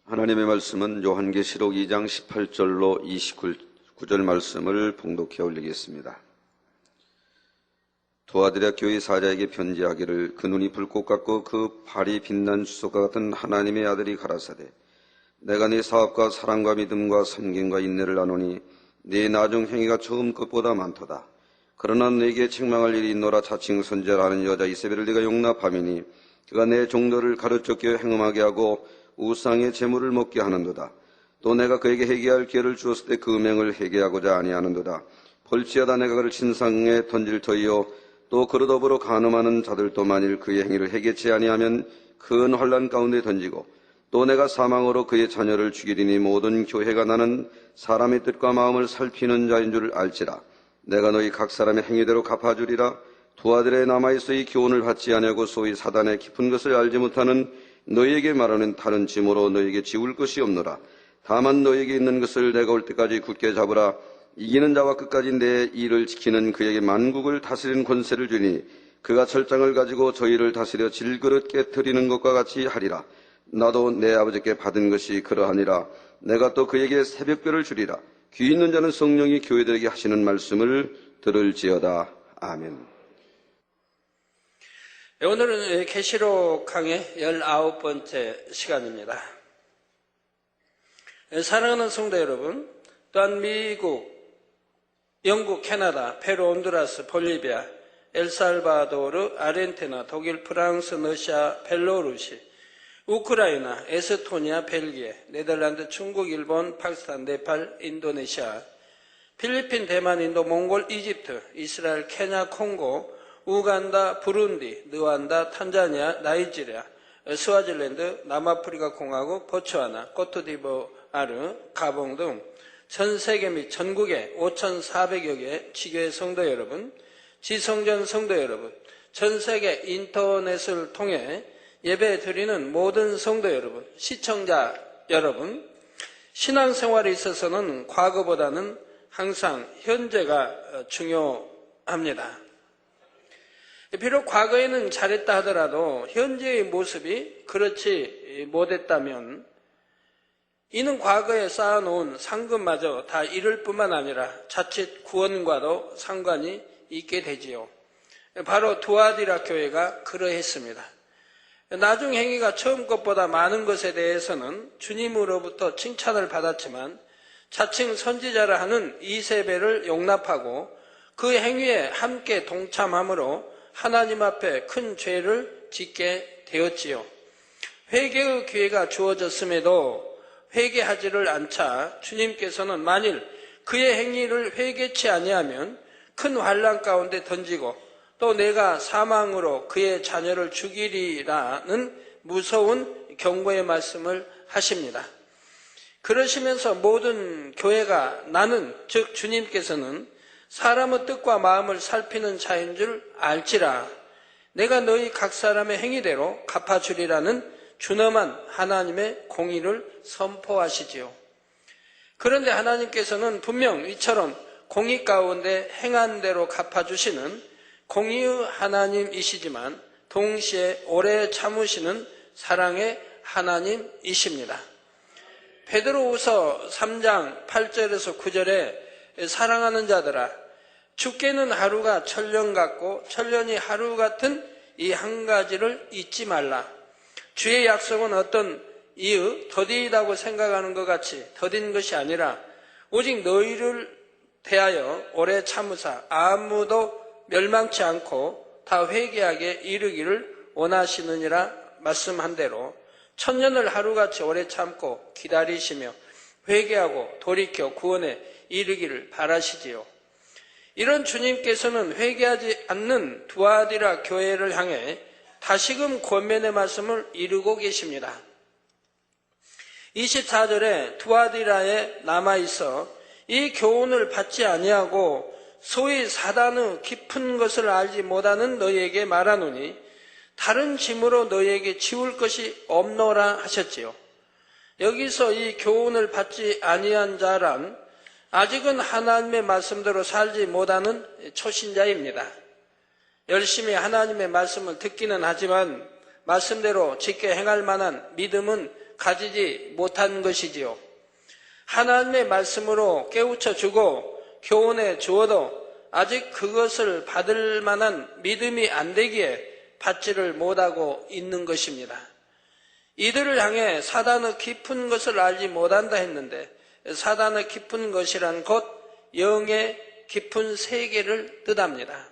하나님의 말씀은 요한계시록 2장 18절로 29절 말씀을 봉독해 올리겠습니다. 두아디라 교회 사자에게 편지하기를 그 눈이 불꽃 같고 그 발이 빛난 주석과 같은 하나님의 아들이 가라사대 내가 네 사업과 사랑과 믿음과 섬김과 인내를 아노니 네 나중 행위가 처음 것보다 많도다. 그러나 네게 책망할 일이 있노라. 자칭 선지자라는 여자 이세벨을 네가 용납함이니 그가 내 종들을 가르쳐 행음하게 하고 우상의 재물을 먹게 하는도다. 또 내가 그에게 회개할 기회를 주었을 때 그 음행을 회개하고자 아니하는도다. 볼지어다 내가 그를 신상에 던질 터이요 또 그로 더불어 간음하는 자들도 만일 그의 행위를 회개치 아니하면 큰 환난 가운데 던지고 또 내가 사망으로 그의 자녀를 죽이리니 모든 교회가 나는 사람의 뜻과 마음을 살피는 자인 줄 알지라. 내가 너희 각 사람의 행위대로 갚아주리라. 두아들에 남아있어 이 교훈을 받지 아니하고 소위 사단의 깊은 것을 알지 못하는 너희에게 말하는 다른 짐으로 너희에게 지울 것이 없노라. 다만 너희에게 있는 것을 내가 올 때까지 굳게 잡으라. 이기는 자와 끝까지 내 일을 지키는 그에게 만국을 다스리는 권세를 주니 그가 철장을 가지고 저희를 다스려 질그릇 깨트리는 것과 같이 하리라. 나도 내 아버지께 받은 것이 그러하니라. 내가 또 그에게 새벽별을 주리라. 귀 있는 자는 성령이 교회들에게 하시는 말씀을 들을지어다. 아멘. 오늘은 계시록 강의 19번째 시간입니다. 사랑하는 성도 여러분, 또한 미국, 영국, 캐나다, 페루, 온두라스, 볼리비아, 엘살바도르, 아르헨티나, 독일, 프랑스, 러시아, 벨로루시, 우크라이나, 에스토니아, 벨기에, 네덜란드, 중국, 일본, 파키스탄, 네팔, 인도네시아, 필리핀, 대만, 인도, 몽골, 이집트, 이스라엘, 케냐, 콩고, 우간다, 부룬디, 르완다, 탄자니아, 나이지리아, 스와질랜드, 남아프리카 공화국, 보츠와나, 코트디부아르, 가봉 등 전 세계 및 전국의 5,400여 개의 지교회 성도 여러분, 지성전 성도 여러분, 전 세계 인터넷을 통해 예배 드리는 모든 성도 여러분, 시청자 여러분, 신앙생활에 있어서는 과거보다는 항상 현재가 중요합니다. 비록 과거에는 잘했다 하더라도 현재의 모습이 그렇지 못했다면 이는 과거에 쌓아놓은 상급마저 다 잃을 뿐만 아니라 자칫 구원과도 상관이 있게 되지요. 바로 두아디라 교회가 그러했습니다. 나중 행위가 처음 것보다 많은 것에 대해서는 주님으로부터 칭찬을 받았지만 자칭 선지자라 하는 이세벨을 용납하고 그 행위에 함께 동참함으로 하나님 앞에 큰 죄를 짓게 되었지요. 회개의 기회가 주어졌음에도 회개하지를 않자 주님께서는 만일 그의 행위를 회개치 아니하면 큰 환난 가운데 던지고 또 내가 사망으로 그의 자녀를 죽이리라는 무서운 경고의 말씀을 하십니다. 그러시면서 모든 교회가 나는, 즉 주님께서는 사람의 뜻과 마음을 살피는 자인 줄 알지라. 내가 너희 각 사람의 행위대로 갚아주리라는 준엄한 하나님의 공의를 선포하시지요. 그런데 하나님께서는 분명 이처럼 공의 가운데 행한 대로 갚아주시는 공의의 하나님이시지만 동시에 오래 참으시는 사랑의 하나님이십니다. 베드로후서 3장 8절에서 9절에 사랑하는 자들아, 죽게는 하루가 천년 같고 천년이 하루 같은 이 한 가지를 잊지 말라. 주의 약속은 어떤 이의 더디다고 생각하는 것 같이 더딘 것이 아니라 오직 너희를 대하여 오래 참으사 아무도 멸망치 않고 다 회개하게 이르기를 원하시느니라 말씀한 대로 천년을 하루같이 오래 참고 기다리시며 회개하고 돌이켜 구원에 이르기를 바라시지요. 이런 주님께서는 회개하지 않는 두아디라 교회를 향해 다시금 권면의 말씀을 이루고 계십니다. 24절에 두아디라에 남아있어 이 교훈을 받지 아니하고 소위 사단의 깊은 것을 알지 못하는 너희에게 말하노니 다른 짐으로 너희에게 지울 것이 없노라 하셨지요. 여기서 이 교훈을 받지 아니한 자란 아직은 하나님의 말씀대로 살지 못하는 초신자입니다. 열심히 하나님의 말씀을 듣기는 하지만 말씀대로 지켜 행할 만한 믿음은 가지지 못한 것이지요. 하나님의 말씀으로 깨우쳐 주고 교훈해 주어도 아직 그것을 받을 만한 믿음이 안 되기에 받지를 못하고 있는 것입니다. 이들을 향해 사단의 깊은 것을 알지 못한다 했는데, 사단의 깊은 것이란 곧 영의 깊은 세계를 뜻합니다.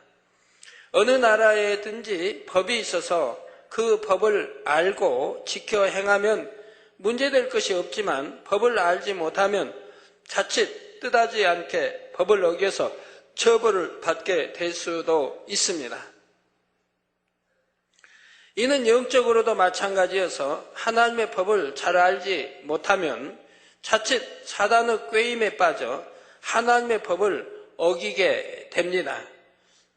어느 나라에든지 법이 있어서 그 법을 알고 지켜 행하면 문제될 것이 없지만, 법을 알지 못하면 자칫 뜻하지 않게 법을 어겨서 처벌을 받게 될 수도 있습니다. 이는 영적으로도 마찬가지여서 하나님의 법을 잘 알지 못하면 자칫 사단의 꾀임에 빠져 하나님의 법을 어기게 됩니다.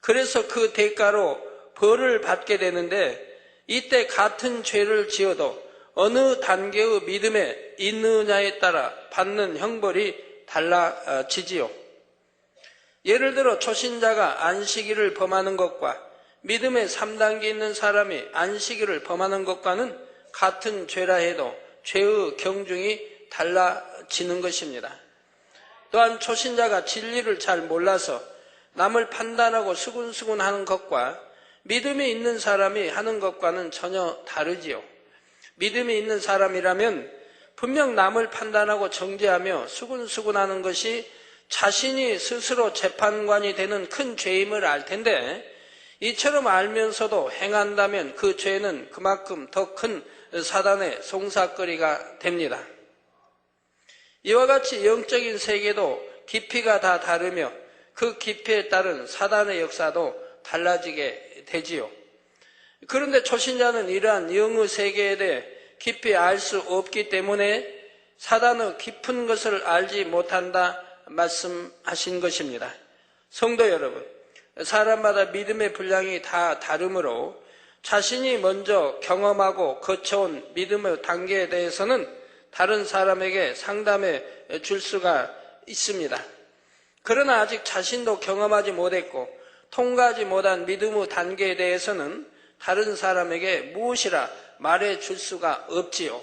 그래서 그 대가로 벌을 받게 되는데, 이때 같은 죄를 지어도 어느 단계의 믿음에 있느냐에 따라 받는 형벌이 달라지지요. 예를 들어 초신자가 안식일을 범하는 것과 믿음의 3단계 있는 사람이 안식일을 범하는 것과는 같은 죄라 해도 죄의 경중이 달라지는 것입니다. 또한 초신자가 진리를 잘 몰라서 남을 판단하고 수군수군하는 것과 믿음이 있는 사람이 하는 것과는 전혀 다르지요. 믿음이 있는 사람이라면 분명 남을 판단하고 정죄하며 수군수군하는 것이 자신이 스스로 재판관이 되는 큰 죄임을 알 텐데, 이처럼 알면서도 행한다면 그 죄는 그만큼 더 큰 사단의 송사거리가 됩니다. 이와 같이 영적인 세계도 깊이가 다 다르며 그 깊이에 따른 사단의 역사도 달라지게 되지요. 그런데 초신자는 이러한 영의 세계에 대해 깊이 알 수 없기 때문에 사단의 깊은 것을 알지 못한다 말씀하신 것입니다. 성도 여러분, 사람마다 믿음의 분량이 다 다르므로 자신이 먼저 경험하고 거쳐온 믿음의 단계에 대해서는 다른 사람에게 상담해 줄 수가 있습니다. 그러나 아직 자신도 경험하지 못했고 통과하지 못한 믿음의 단계에 대해서는 다른 사람에게 무엇이라 말해 줄 수가 없지요.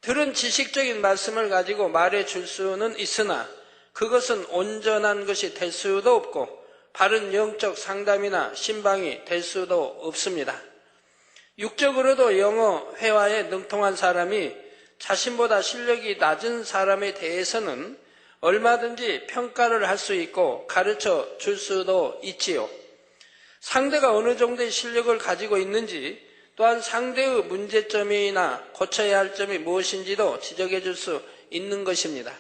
들은 지식적인 말씀을 가지고 말해 줄 수는 있으나 그것은 온전한 것이 될 수도 없고 바른 영적 상담이나 신방이 될 수도 없습니다. 육적으로도 영어 회화에 능통한 사람이 자신보다 실력이 낮은 사람에 대해서는 얼마든지 평가를 할 수 있고 가르쳐 줄 수도 있지요. 상대가 어느 정도의 실력을 가지고 있는지, 또한 상대의 문제점이나 고쳐야 할 점이 무엇인지도 지적해 줄 수 있는 것입니다.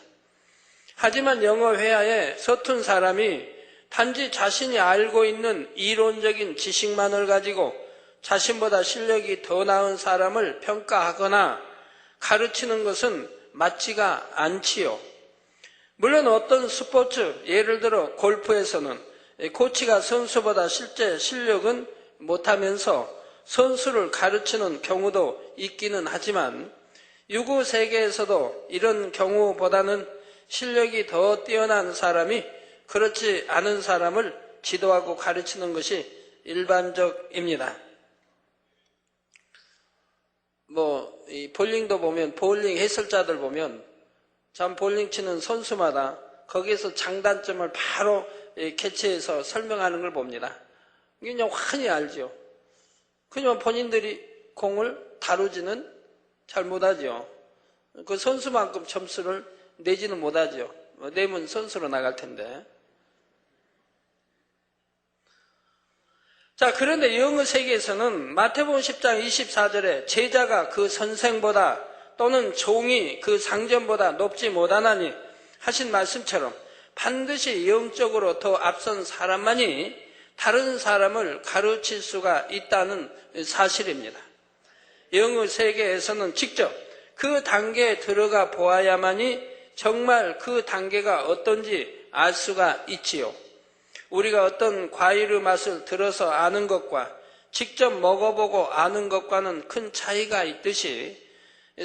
하지만 영어 회화에 서툰 사람이 단지 자신이 알고 있는 이론적인 지식만을 가지고 자신보다 실력이 더 나은 사람을 평가하거나 가르치는 것은 맞지가 않지요. 물론 어떤 스포츠, 예를 들어 골프에서는 코치가 선수보다 실제 실력은 못하면서 선수를 가르치는 경우도 있기는 하지만 유구 세계에서도 이런 경우보다는 실력이 더 뛰어난 사람이 그렇지 않은 사람을 지도하고 가르치는 것이 일반적입니다. 이 볼링도 보면, 볼링 해설자들 보면 참 볼링 치는 선수마다 거기에서 장단점을 바로 캐치해서 설명하는 걸 봅니다. 이게 그냥 환히 알죠. 그냥 본인들이 공을 다루지는 잘 못하죠. 그 선수만큼 점수를 내지는 못하죠. 내면 선수로 나갈 텐데. 자, 그런데 영의 세계에서는 마태복음 10장 24절에 제자가 그 선생보다 또는 종이 그 상전보다 높지 못하나니 하신 말씀처럼 반드시 영적으로 더 앞선 사람만이 다른 사람을 가르칠 수가 있다는 사실입니다. 영의 세계에서는 직접 그 단계에 들어가 보아야만이 정말 그 단계가 어떤지 알 수가 있지요. 우리가 어떤 과일의 맛을 들어서 아는 것과 직접 먹어보고 아는 것과는 큰 차이가 있듯이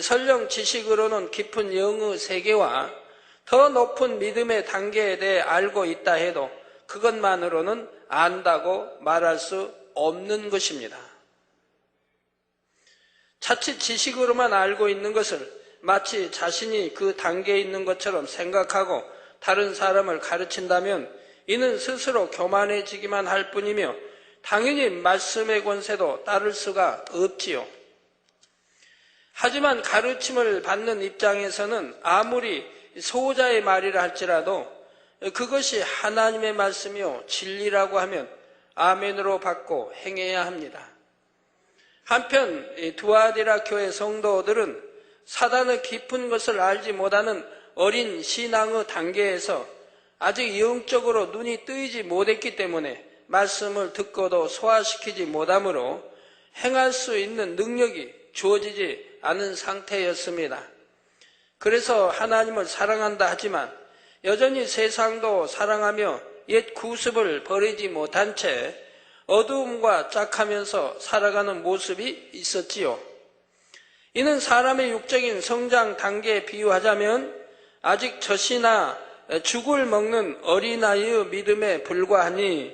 설령 지식으로는 깊은 영의 세계와 더 높은 믿음의 단계에 대해 알고 있다 해도 그것만으로는 안다고 말할 수 없는 것입니다. 자칫 지식으로만 알고 있는 것을 마치 자신이 그 단계에 있는 것처럼 생각하고 다른 사람을 가르친다면 이는 스스로 교만해지기만 할 뿐이며 당연히 말씀의 권세도 따를 수가 없지요. 하지만 가르침을 받는 입장에서는 아무리 소자의 말이라 할지라도 그것이 하나님의 말씀이요 진리라고 하면 아멘으로 받고 행해야 합니다. 한편 두아디라 교회 성도들은 사단의 깊은 것을 알지 못하는 어린 신앙의 단계에서 아직 영적으로 눈이 뜨이지 못했기 때문에 말씀을 듣고도 소화시키지 못하므로 행할 수 있는 능력이 주어지지 않은 상태였습니다. 그래서 하나님을 사랑한다 하지만 여전히 세상도 사랑하며 옛 구습을 버리지 못한 채 어두움과 짝하면서 살아가는 모습이 있었지요. 이는 사람의 육적인 성장 단계에 비유하자면 아직 젖이나 죽을 먹는 어린아이의 믿음에 불과하니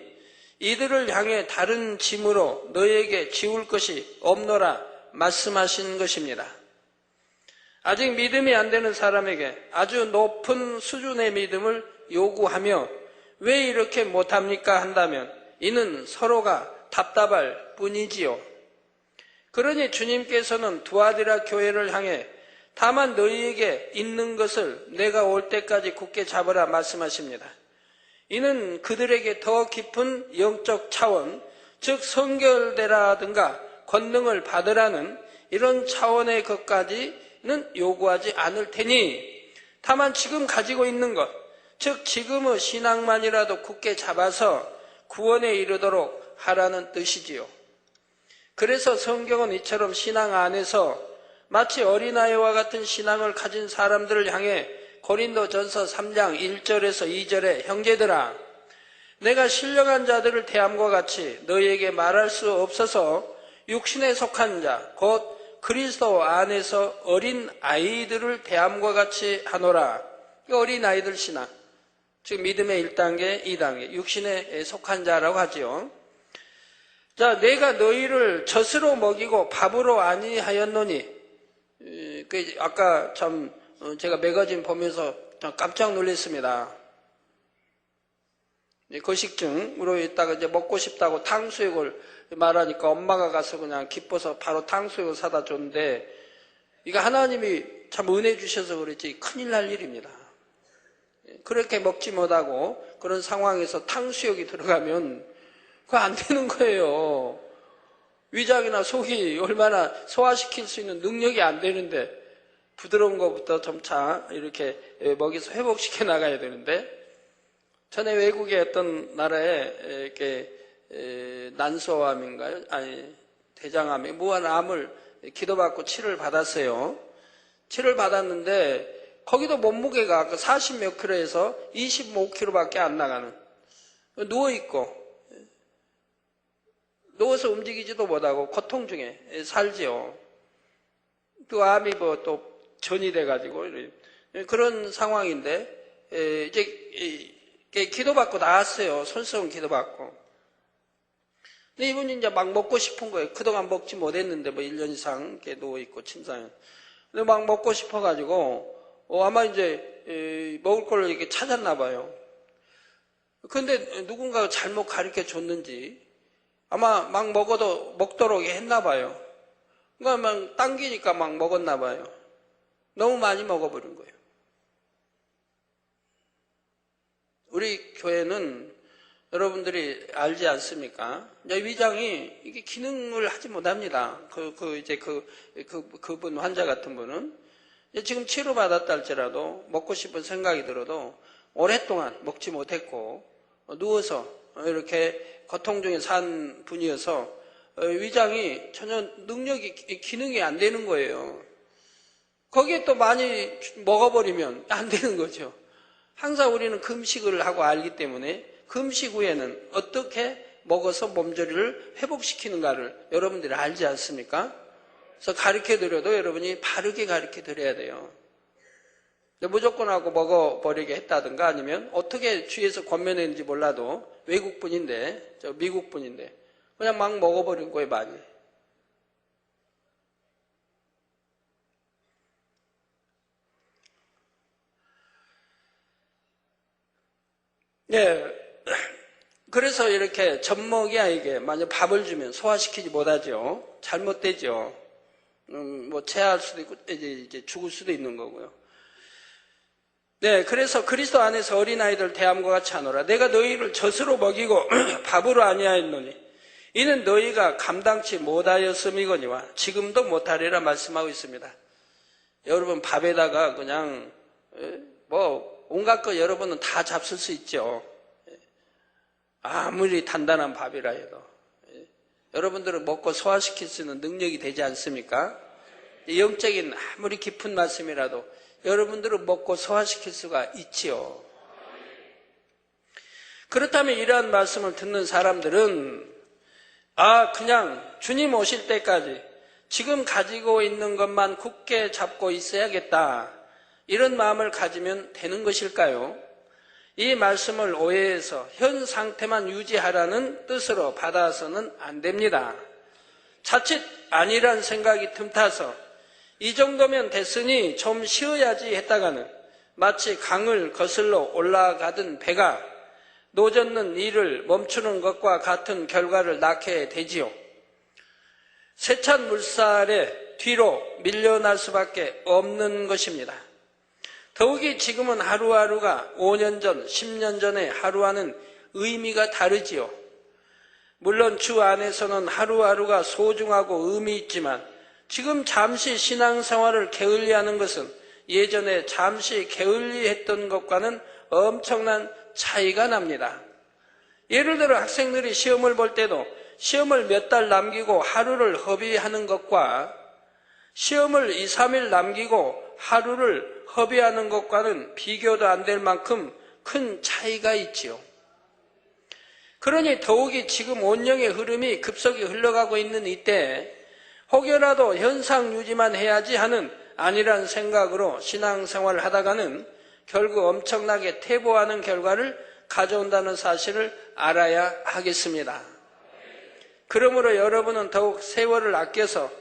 이들을 향해 다른 짐으로 너에게 지울 것이 없노라 말씀하신 것입니다. 아직 믿음이 안 되는 사람에게 아주 높은 수준의 믿음을 요구하며 왜 이렇게 못합니까 한다면 이는 서로가 답답할 뿐이지요. 그러니 주님께서는 두아디라 교회를 향해 다만 너희에게 있는 것을 내가 올 때까지 굳게 잡으라 말씀하십니다. 이는 그들에게 더 깊은 영적 차원, 즉 성결되라든가 권능을 받으라는 이런 차원의 것까지는 요구하지 않을 테니 다만 지금 가지고 있는 것, 즉 지금의 신앙만이라도 굳게 잡아서 구원에 이르도록 하라는 뜻이지요. 그래서 성경은 이처럼 신앙 안에서 마치 어린아이와 같은 신앙을 가진 사람들을 향해 고린도전서 3장 1절에서 2절에 형제들아 내가 신령한 자들을 대함과 같이 너희에게 말할 수 없어서 육신에 속한 자 곧 그리스도 안에서 어린 아이들을 대함과 같이 하노라. 어린 아이들 신앙, 즉 믿음의 1단계, 2단계, 육신에 속한 자라고 하지요. 자, 내가 너희를 젖으로 먹이고 밥으로 아니하였노니, 아까 참 제가 매거진 보면서 깜짝 놀랐습니다. 거식증으로 있다가 이제 먹고 싶다고 탕수육을 말하니까 엄마가 가서 그냥 기뻐서 바로 탕수육을 사다 줬는데, 이거 하나님이 참 은혜 주셔서 그렇지 큰일 날 일입니다. 그렇게 먹지 못하고 그런 상황에서 탕수육이 들어가면 그거 안 되는 거예요. 위장이나 속이 얼마나 소화시킬 수 있는 능력이 안 되는데 부드러운 것부터 점차 이렇게 먹여서 회복시켜 나가야 되는데, 전에 외국의 어떤 나라에 이렇게 난소암인가요? 아니 대장암에 무한 암을 기도받고 치료를 받았어요. 치료를 받았는데 거기도 몸무게가 40몇 킬로에서 25킬로밖에 안 나가는, 누워있고 누워서 움직이지도 못하고 고통 중에 살지요. 그 암이 또 전이 돼가지고 그런 상황인데 이제 기도받고 나왔어요. 손수건 기도받고. 근데 이분이 이제 막 먹고 싶은 거예요. 그동안 먹지 못했는데 1년 이상 이렇게 누워있고 침상에. 근데 막 먹고 싶어가지고 아마 이제 먹을 걸 이렇게 찾았나 봐요. 근데 누군가가 잘못 가르쳐 줬는지 아마 막 먹도록 했나 봐요. 그러니까 막 당기니까 막 먹었나 봐요. 너무 많이 먹어버린 거예요. 우리 교회는 여러분들이 알지 않습니까? 위장이 이게 기능을 하지 못합니다. 그분 환자 같은 분은 지금 치료받았다 할지라도 먹고 싶은 생각이 들어도 오랫동안 먹지 못했고 누워서 이렇게 고통 중에 산 분이어서 위장이 전혀 능력이 기능이 안 되는 거예요. 거기에 또 많이 먹어버리면 안 되는 거죠. 항상 우리는 금식을 하고 알기 때문에 금식 후에는 어떻게 먹어서 몸조리를 회복시키는가를 여러분들이 알지 않습니까? 그래서 가르쳐드려도 여러분이 바르게 가르쳐드려야 돼요. 무조건 하고 먹어버리게 했다든가 아니면 어떻게 주위에서 권면했는지 몰라도 외국분인데, 미국분인데 그냥 막 먹어버린 거예요, 많이. 예. 그래서 이렇게 젖먹이아에게 만약 밥을 주면 소화시키지 못하죠. 잘못되죠. 뭐 체할 수도 있고 이제 죽을 수도 있는 거고요. 네, 그래서 그리스도 안에서 어린아이들 대함과 같이 하노라. 내가 너희를 젖으로 먹이고 밥으로 아니하였노니 이는 너희가 감당치 못하였음이거니와 지금도 못하리라 말씀하고 있습니다. 여러분 밥에다가 그냥 뭐 온갖 거 여러분은 다 잡술 수 있죠. 아무리 단단한 밥이라 해도 여러분들은 먹고 소화시킬 수 있는 능력이 되지 않습니까? 영적인 아무리 깊은 말씀이라도 여러분들은 먹고 소화시킬 수가 있지요. 그렇다면 이러한 말씀을 듣는 사람들은 그냥 주님 오실 때까지 지금 가지고 있는 것만 굳게 잡고 있어야겠다, 이런 마음을 가지면 되는 것일까요? 이 말씀을 오해해서 현 상태만 유지하라는 뜻으로 받아서는 안 됩니다. 자칫 아니란 생각이 틈타서 이 정도면 됐으니 좀 쉬어야지 했다가는 마치 강을 거슬러 올라가던 배가 노젓는 일을 멈추는 것과 같은 결과를 낳게 되지요. 세찬 물살에 뒤로 밀려날 수밖에 없는 것입니다. 더욱이 지금은 하루하루가 5년 전, 10년 전의 하루와는 의미가 다르지요. 물론 주 안에서는 하루하루가 소중하고 의미 있지만 지금 잠시 신앙생활을 게을리하는 것은 예전에 잠시 게을리했던 것과는 엄청난 차이가 납니다. 예를 들어 학생들이 시험을 볼 때도 시험을 몇 달 남기고 하루를 허비하는 것과 시험을 2, 3일 남기고 하루를 허비하는 것과는 비교도 안 될 만큼 큰 차이가 있지요. 그러니 더욱이 지금 온영의 흐름이 급속히 흘러가고 있는 이때 혹여라도 현상 유지만 해야지 하는 아니란 생각으로 신앙생활을 하다가는 결국 엄청나게 퇴보하는 결과를 가져온다는 사실을 알아야 하겠습니다. 그러므로 여러분은 더욱 세월을 아껴서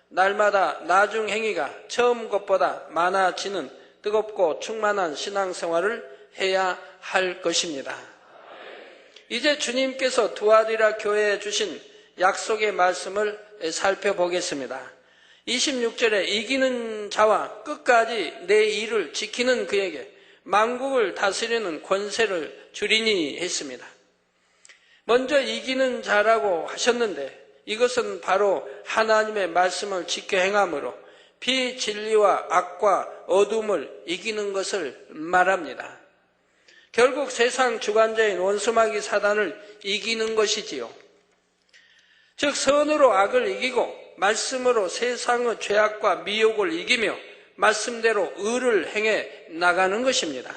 날마다 나중 행위가 처음 것보다 많아지는 뜨겁고 충만한 신앙생활을 해야 할 것입니다. 이제 주님께서 두아디라 교회에 주신 약속의 말씀을 살펴보겠습니다. 26절에 이기는 자와 끝까지 내 일을 지키는 그에게 만국을 다스리는 권세를 주리니 했습니다. 먼저 이기는 자라고 하셨는데 이것은 바로 하나님의 말씀을 지켜 행함으로 비진리와 악과 어둠을 이기는 것을 말합니다. 결국 세상 주관자인 원수마귀 사단을 이기는 것이지요. 즉 선으로 악을 이기고 말씀으로 세상의 죄악과 미혹을 이기며 말씀대로 의를 행해 나가는 것입니다.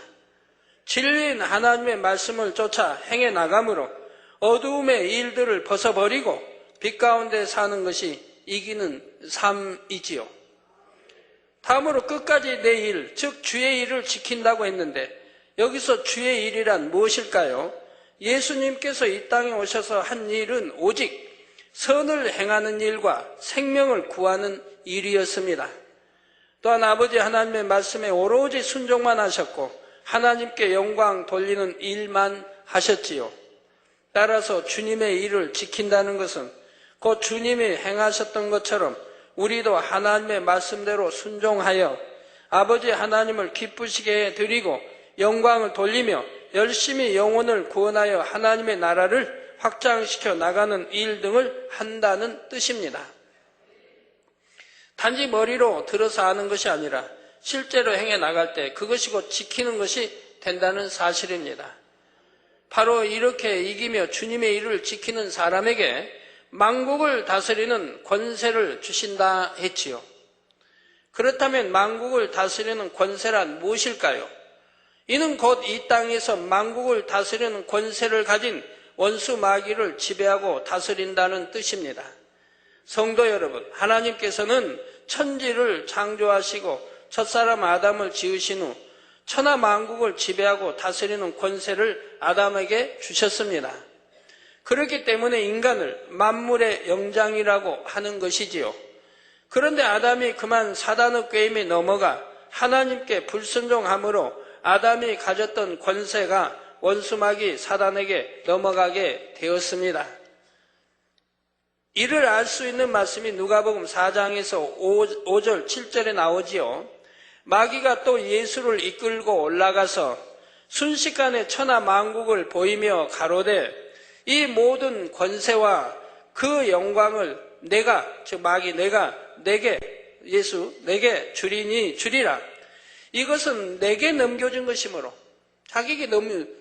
진리인 하나님의 말씀을 쫓아 행해 나감으로 어두움의 일들을 벗어버리고 빛 가운데 사는 것이 이기는 삶이지요. 다음으로 끝까지 내 일, 즉 주의 일을 지킨다고 했는데 여기서 주의 일이란 무엇일까요? 예수님께서 이 땅에 오셔서 한 일은 오직 선을 행하는 일과 생명을 구하는 일이었습니다. 또한 아버지 하나님의 말씀에 오로지 순종만 하셨고 하나님께 영광 돌리는 일만 하셨지요. 따라서 주님의 일을 지킨다는 것은 곧 주님이 행하셨던 것처럼 우리도 하나님의 말씀대로 순종하여 아버지 하나님을 기쁘시게 드리고 영광을 돌리며 열심히 영혼을 구원하여 하나님의 나라를 확장시켜 나가는 일 등을 한다는 뜻입니다. 단지 머리로 들어서 아는 것이 아니라 실제로 행해 나갈 때 그것이 곧 지키는 것이 된다는 사실입니다. 바로 이렇게 이기며 주님의 일을 지키는 사람에게 만국을 다스리는 권세를 주신다 했지요. 그렇다면 만국을 다스리는 권세란 무엇일까요? 이는 곧 이 땅에서 만국을 다스리는 권세를 가진 원수 마귀를 지배하고 다스린다는 뜻입니다. 성도 여러분, 하나님께서는 천지를 창조하시고 첫사람 아담을 지으신 후 천하 만국을 지배하고 다스리는 권세를 아담에게 주셨습니다. 그렇기 때문에 인간을 만물의 영장이라고 하는 것이지요. 그런데 아담이 그만 사단의 꾀임에 넘어가 하나님께 불순종함으로 아담이 가졌던 권세가 원수마귀 사단에게 넘어가게 되었습니다. 이를 알 수 있는 말씀이 누가복음 4장에서 5절 7절에 나오지요. 마귀가 또 예수를 이끌고 올라가서 순식간에 천하 만국을 보이며 가로되 이 모든 권세와 그 영광을 내가, 즉 마귀 내가 내게, 예수 내게 주리라. 이것은 내게 넘겨준 것이므로, 자기에게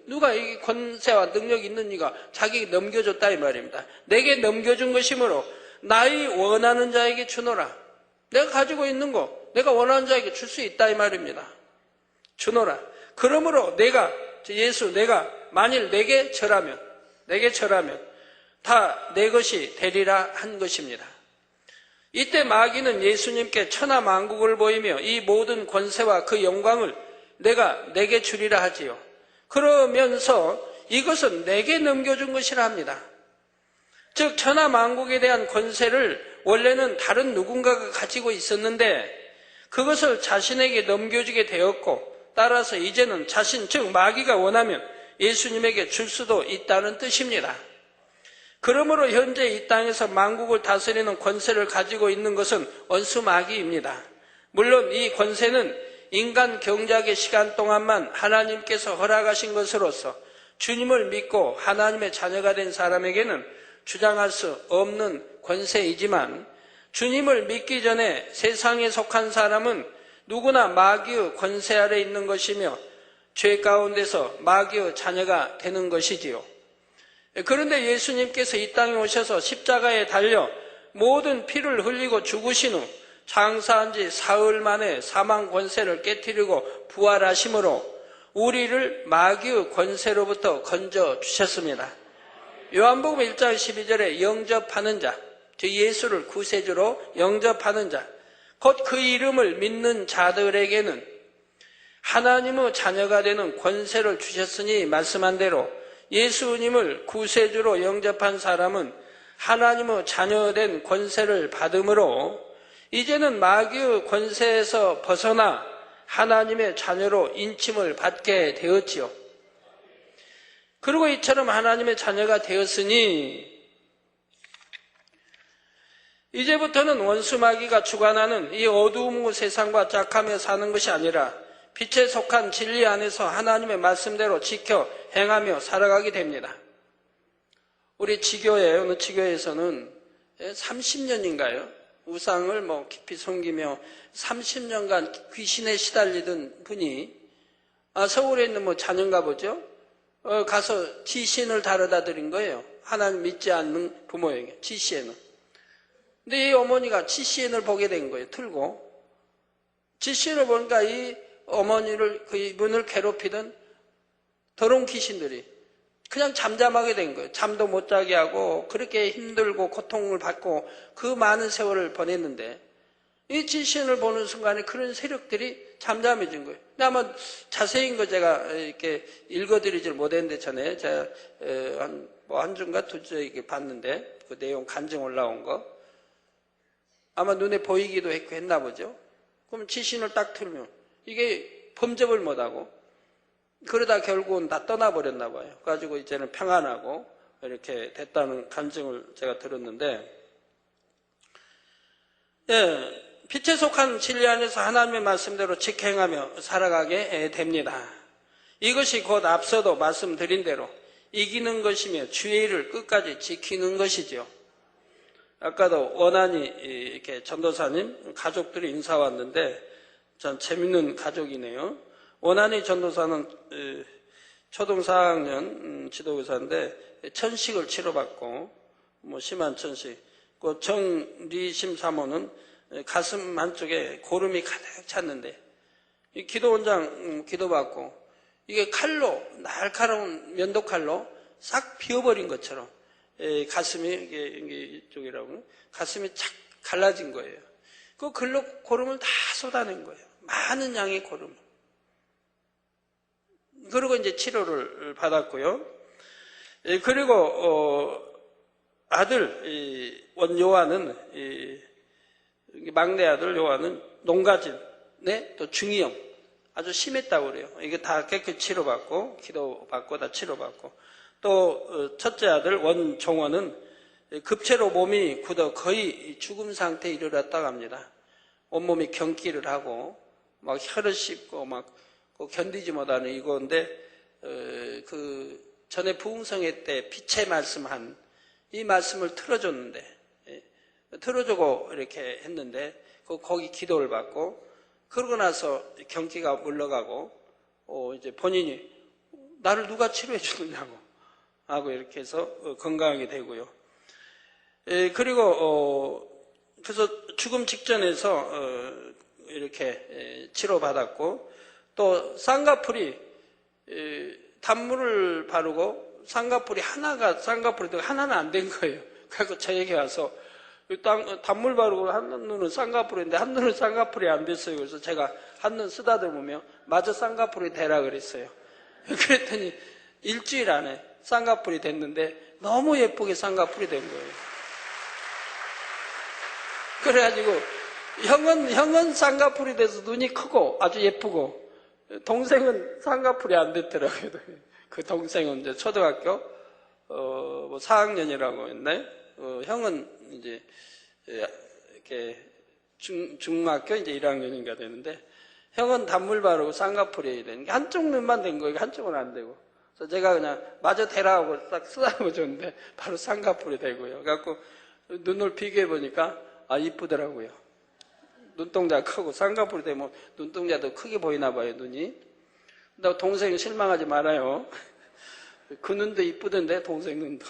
누가 이 권세와 능력이 있는 이가 자기에게 넘겨줬다 이 말입니다. 내게 넘겨준 것이므로 나의 원하는 자에게 주노라. 내가 가지고 있는 거 내가 원하는 자에게 줄 수 있다 이 말입니다. 주노라. 그러므로 내가, 예수 내가 만일 내게 절하면 다 내 것이 되리라 한 것입니다. 이때 마귀는 예수님께 천하 만국을 보이며 이 모든 권세와 그 영광을 내가 내게 주리라 하지요. 그러면서 이것은 내게 넘겨준 것이라 합니다. 즉 천하 만국에 대한 권세를 원래는 다른 누군가가 가지고 있었는데 그것을 자신에게 넘겨주게 되었고, 따라서 이제는 자신, 즉 마귀가 원하면 예수님에게 줄 수도 있다는 뜻입니다. 그러므로 현재 이 땅에서 만국을 다스리는 권세를 가지고 있는 것은 원수 마귀입니다. 물론 이 권세는 인간 경작의 시간 동안만 하나님께서 허락하신 것으로서 주님을 믿고 하나님의 자녀가 된 사람에게는 주장할 수 없는 권세이지만, 주님을 믿기 전에 세상에 속한 사람은 누구나 마귀의 권세 아래 있는 것이며 죄 가운데서 마귀의 자녀가 되는 것이지요. 그런데 예수님께서 이 땅에 오셔서 십자가에 달려 모든 피를 흘리고 죽으신 후 장사한 지 사흘 만에 사망 권세를 깨뜨리고 부활하심으로 우리를 마귀의 권세로부터 건져주셨습니다. 요한복음 1장 12절에 영접하는 자, 즉 예수를 구세주로 영접하는 자, 곧 그 이름을 믿는 자들에게는 하나님의 자녀가 되는 권세를 주셨으니 말씀한 대로 예수님을 구세주로 영접한 사람은 하나님의 자녀된 권세를 받음으로 이제는 마귀의 권세에서 벗어나 하나님의 자녀로 인침을 받게 되었지요. 그리고 이처럼 하나님의 자녀가 되었으니 이제부터는 원수 마귀가 주관하는 이 어두운 세상과 짝하며 사는 것이 아니라 빛에 속한 진리 안에서 하나님의 말씀대로 지켜 행하며 살아가게 됩니다. 우리 지교회, 어느 지교회에서는 30년인가요? 우상을 깊이 섬기며 30년간 귀신에 시달리던 분이 서울에 있는 자녀인가 보죠? 가서 지신을 다루다 드린 거예요. 하나님 믿지 않는 부모에게, 지시에는. 근데 이 어머니가 지시인을 보게 된 거예요. 틀고. 지시인을 보니까 이 어머니를, 이분을 괴롭히던 더러운 귀신들이 그냥 잠잠하게 된 거예요. 잠도 못 자게 하고 그렇게 힘들고 고통을 받고 그 많은 세월을 보냈는데 이 지신을 보는 순간에 그런 세력들이 잠잠해진 거예요. 근데 아마 자세인 거 제가 이렇게 읽어드리질 못했는데 전에 제가 한 주인가 두 주 이렇게 봤는데 그 내용 간증 올라온 거 아마 눈에 보이기도 했고 했나 보죠. 그럼 지신을 딱 틀면 이게 범접을 못하고 그러다 결국은 다 떠나버렸나 봐요. 그래가지고 이제는 평안하고 이렇게 됐다는 간증을 제가 들었는데, 빛에 속한 진리 안에서 하나님의 말씀대로 직행하며 살아가게 됩니다. 이것이 곧 앞서도 말씀드린 대로 이기는 것이며 주의 일을 끝까지 지키는 것이죠. 아까도 원한이 이렇게 전도사님 가족들이 인사 왔는데 참 재밌는 가족이네요. 원한이 전도사는 초등 4학년 지도교사인데 천식을 치료받고 심한 천식. 그 정리심 사모는 가슴 한쪽에 고름이 가득 찼는데 이 기도원장 기도받고 이게 칼로 날카로운 면도칼로 싹 비워버린 것처럼 가슴이 이쪽이라고 가슴이 착 갈라진 거예요. 그 글로 고름을 다 쏟아낸 거예요. 많은 양의 고름. 그리고 이제 치료를 받았고요. 그리고 아들 요한은 막내 아들 요한은 농가진, 또 중이형 아주 심했다고 그래요. 이게 다 깨끗이 치료받고 기도받고 다 치료받고 또 첫째 아들 원종원은 급체로 몸이 굳어 거의 죽음 상태에 이르렀다고 합니다. 온몸이 경기를 하고 막 혀를 씹고 막 견디지 못하는 이건데 그 전에 부흥성회 때 빛의 말씀한 이 말씀을 틀어줬는데 틀어주고 이렇게 했는데 거기 기도를 받고 그러고 나서 경기가 물러가고 이제 본인이 나를 누가 치료해 주느냐고 하고 이렇게 해서 건강하게 되고요. 그리고 그래서 죽음 직전에서 이렇게 치료받았고 또 쌍꺼풀이 단물을 바르고 쌍꺼풀이 하나는 안 된 거예요. 그래서 저에게 와서 단물 바르고 한 눈은 쌍꺼풀인데 한 눈은 쌍꺼풀이 안 됐어요. 그래서 제가 한 눈 쓰다듬으며 마저 쌍꺼풀이 되라 그랬어요. 그랬더니 일주일 안에 쌍꺼풀이 됐는데 너무 예쁘게 쌍꺼풀이 된 거예요. 그래가지고 형은 쌍꺼풀이 돼서 눈이 크고 아주 예쁘고 동생은 쌍꺼풀이 안 됐더라고요. 그 동생은 이제 초등학교 4학년이라고 했나요? 형은 이제 이렇게 중학교 이제 1학년인가 되는데 형은 단물 바르고 쌍꺼풀이 되는 게 한쪽 눈만 된 거예요. 한쪽은 안 되고. 그래서 제가 그냥 마저 대라고 딱 쓰다듬어 줬는데 바로 쌍꺼풀이 되고요. 그래갖고 눈을 비교해 보니까 이쁘더라고요. 눈동자 크고 쌍꺼풀이 되면 눈동자도 크게 보이나 봐요, 눈이. 근데 동생 실망하지 말아요. 그 눈도 이쁘던데, 동생 눈도.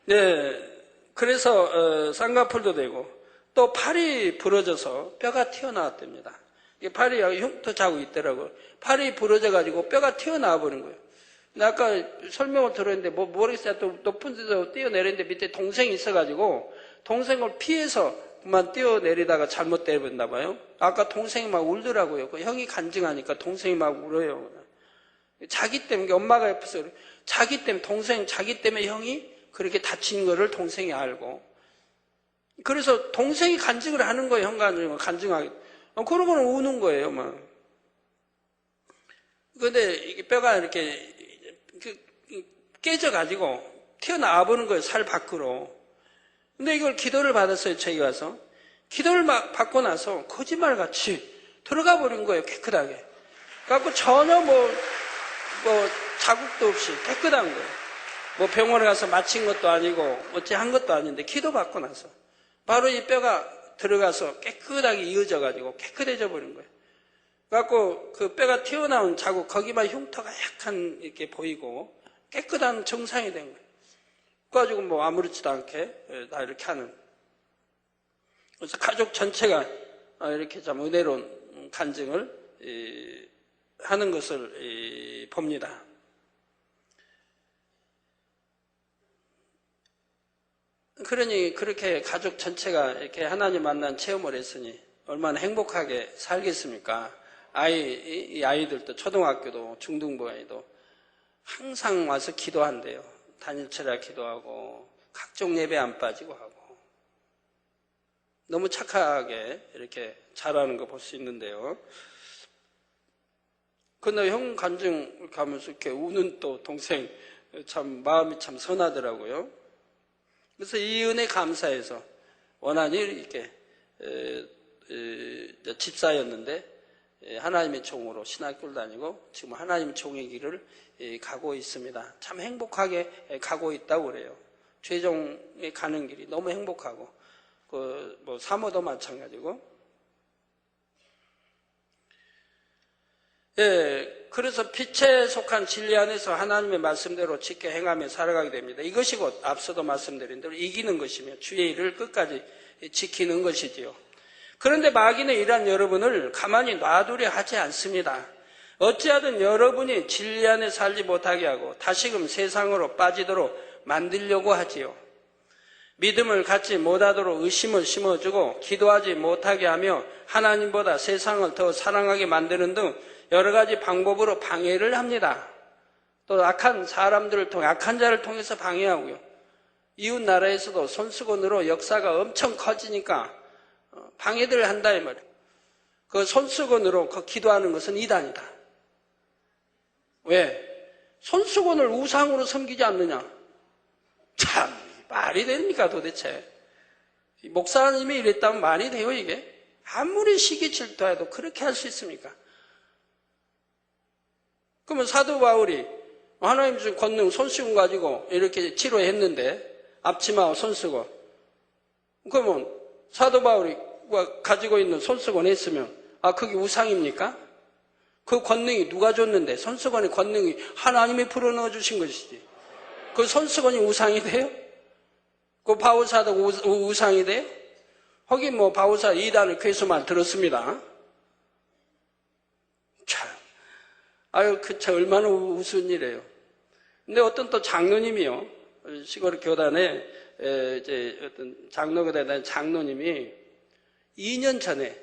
네. 그래서, 쌍꺼풀도 되고, 또 팔이 부러져서 뼈가 튀어나왔답니다. 이게 팔이 흉터 자국 있더라고요. 팔이 부러져가지고 뼈가 튀어나와 버린 거예요. 근데 아까 설명을 들었는데, 모르겠어요. 또 높은 데서 뛰어내렸는데 밑에 동생이 있어가지고, 동생을 피해서 그만 뛰어내리다가 잘못 때려봤나 봐요. 아까 동생이 막 울더라고요. 그 형이 간증하니까 동생이 막 울어요. 자기 때문에, 엄마가 옆에서 자기 때문에 형이 그렇게 다친 거를 동생이 알고. 그래서 동생이 간증을 하는 거예요. 형 간증하게. 그러고는 우는 거예요, 막. 근데 이게 뼈가 이렇게 깨져가지고 튀어나와 버는 거예요, 살 밖으로. 근데 이걸 기도를 받았어요, 저기 와서. 기도를 받고 나서 거짓말같이 들어가 버린 거예요, 깨끗하게. 그래갖고 전혀 자국도 없이 깨끗한 거예요. 병원에 가서 마친 것도 아니고, 어찌 한 것도 아닌데, 기도 받고 나서. 바로 이 뼈가 들어가서 깨끗하게 이어져가지고 깨끗해져 버린 거예요. 그래갖고 그 뼈가 튀어나온 자국, 거기만 흉터가 약간 이렇게 보이고, 깨끗한 정상이 된 거예요. 그래가지고 아무렇지도 않게 다 이렇게 하는. 그래서 가족 전체가 이렇게 참 은혜로운 간증을 하는 것을 봅니다. 그러니 그렇게 가족 전체가 이렇게 하나님 만난 체험을 했으니 얼마나 행복하게 살겠습니까? 이 아이들도 초등학교도 중등부에도 항상 와서 기도한대요. 단일체라 기도하고 각종 예배 안 빠지고 하고 너무 착하게 이렇게 잘하는 거 볼 수 있는데요. 근데 형 간증 가면서 이렇게 우는 또 동생 참 마음이 참 선하더라고요. 그래서 이 은혜 감사해서 원한이 이렇게 집사였는데 하나님의 종으로 신학교를 다니고 지금 하나님의 종의 길을 가고 있습니다. 참 행복하게 가고 있다고 그래요. 최종에 가는 길이 너무 행복하고 사모도 마찬가지고. 그래서 빛에 속한 진리 안에서 하나님의 말씀대로 지켜 행하며 살아가게 됩니다. 이것이 곧 앞서도 말씀드린 대로 이기는 것이며 주의 일을 끝까지 지키는 것이지요. 그런데 마귀는 이러한 여러분을 가만히 놔두려 하지 않습니다. 어찌하든 여러분이 진리 안에 살지 못하게 하고 다시금 세상으로 빠지도록 만들려고 하지요. 믿음을 갖지 못하도록 의심을 심어주고 기도하지 못하게 하며 하나님보다 세상을 더 사랑하게 만드는 등 여러 가지 방법으로 방해를 합니다. 또 악한 사람들을 통해 악한 자를 통해서 방해하고요. 이웃 나라에서도 손수건으로 역사가 엄청 커지니까 방해들을 한다 이 말이에요. 그 손수건으로 그 기도하는 것은 이단이다. 왜? 손수건을 우상으로 섬기지 않느냐? 참 말이 됩니까 도대체? 목사님이 이랬다면 말이 돼요 이게? 아무리 시기 질투해도 그렇게 할 수 있습니까? 그러면 사도 바울이 하나님 주신 권능 손수건 가지고 이렇게 치료했는데 앞치마와 손수건, 그러면 사도 바울이 가지고 있는 손수건 했으면 그게 우상입니까? 그 권능이 누가 줬는데? 손수건의 권능이 하나님이 불어넣어 주신 것이지. 그 손수건이 우상이 돼요? 그 바울사도 우상이 돼요? 하긴 뭐 바울사 이단을 괴수만 들었습니다. 참, 참 얼마나 우스운 일이에요. 근데 어떤 또 장로님이요, 시골 교단에 이제 어떤 장로교단에 장로님이 2년 전에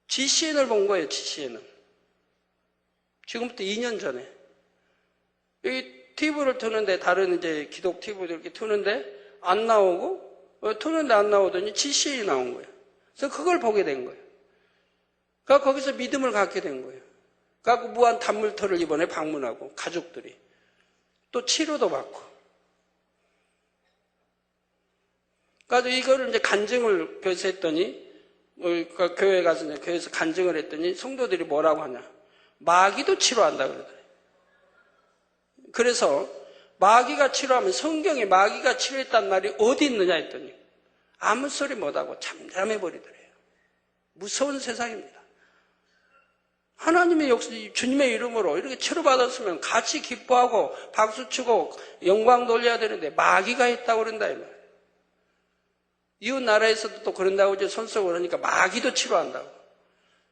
GCN을 본 거예요. GCN을. 지금부터 2년 전에 여기 TV를 트는데 다른 이제 기독 TV도 이렇게 트는데 안 나오고 트는데 안 나오더니 GCN이 나온 거예요. 그래서 그걸 보게 된 거예요. 그러니까 거기서 믿음을 갖게 된 거예요. 그래서 무한 단물터를 이번에 방문하고 가족들이 또 치료도 받고. 그래서 이거를 이제 간증을 교회에서 했더니 교회에 가서 이제 교회에서 간증을 했더니 성도들이 뭐라고 하냐? 마귀도 치료한다 그러더래요. 그래서 마귀가 치료하면 성경에 마귀가 치료했단 말이 어디 있느냐 했더니 아무 소리 못하고 잠잠해 버리더래요. 무서운 세상입니다. 하나님의 역시 주님의 이름으로 이렇게 치료받았으면 같이 기뻐하고 박수치고 영광 돌려야 되는데 마귀가 했다고 그런다 이 말이에요. 이웃 나라에서도 또 그런다고 이제 손쓰고 그러니까 마귀도 치료한다고.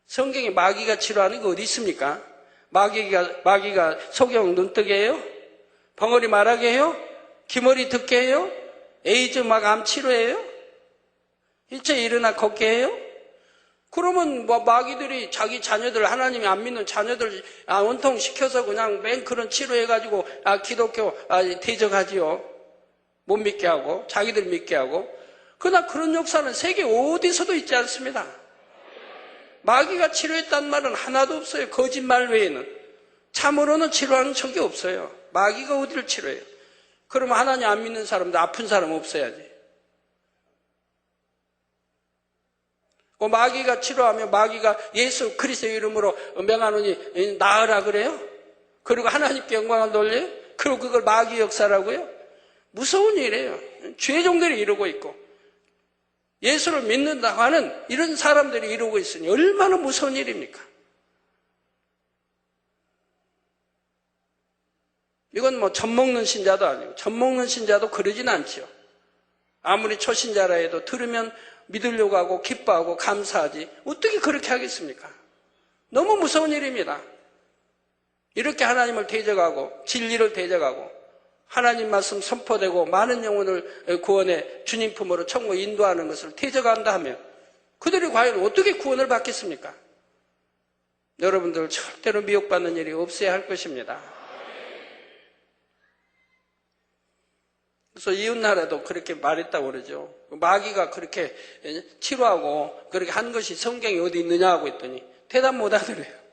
성경에 마귀가 치료하는 게 어디 있습니까? 마귀가 소경 눈뜨게 해요? 벙어리 말하게 해요? 기머리 듣게 해요? 에이즈 막 암 치료해요? 일체 일어나 걷게 해요? 그러면 뭐 마귀들이 자기 자녀들, 하나님이 안 믿는 자녀들 원통 시켜서 그냥 맨 그런 치료해가지고 기독교 대적하지요. 못 믿게 하고 자기들 믿게 하고. 그러나 그런 역사는 세계 어디서도 있지 않습니다. 마귀가 치료했다는 말은 하나도 없어요. 거짓말 외에는. 참으로는 치료하는 적이 없어요. 마귀가 어디를 치료해요? 그러면 하나님 안 믿는 사람도 아픈 사람 없어야지. 마귀가 치료하면 마귀가 예수 그리스도의 이름으로 명하노니 나으라 그래요? 그리고 하나님께 영광을 돌려요? 그리고 그걸 마귀 역사라고요? 무서운 일이에요. 죄종들이 이루고 있고 예수를 믿는다고 하는 이런 사람들이 이루고 있으니 얼마나 무서운 일입니까? 이건 뭐 젖먹는 신자도 아니고 젖먹는 신자도 그러진 않지요. 아무리 초신자라 해도 들으면 믿으려고 하고 기뻐하고 감사하지 어떻게 그렇게 하겠습니까? 너무 무서운 일입니다. 이렇게 하나님을 대적하고 진리를 대적하고 하나님 말씀 선포되고 많은 영혼을 구원해 주님 품으로 천국 인도하는 것을 대적한다 하면 그들이 과연 어떻게 구원을 받겠습니까? 여러분들 절대로 미혹받는 일이 없어야 할 것입니다. 그래서 이웃나라도 그렇게 말했다고 그러죠. 마귀가 그렇게 치료하고 그렇게 한 것이 성경에 어디 있느냐 하고 했더니 대답 못 하더래요.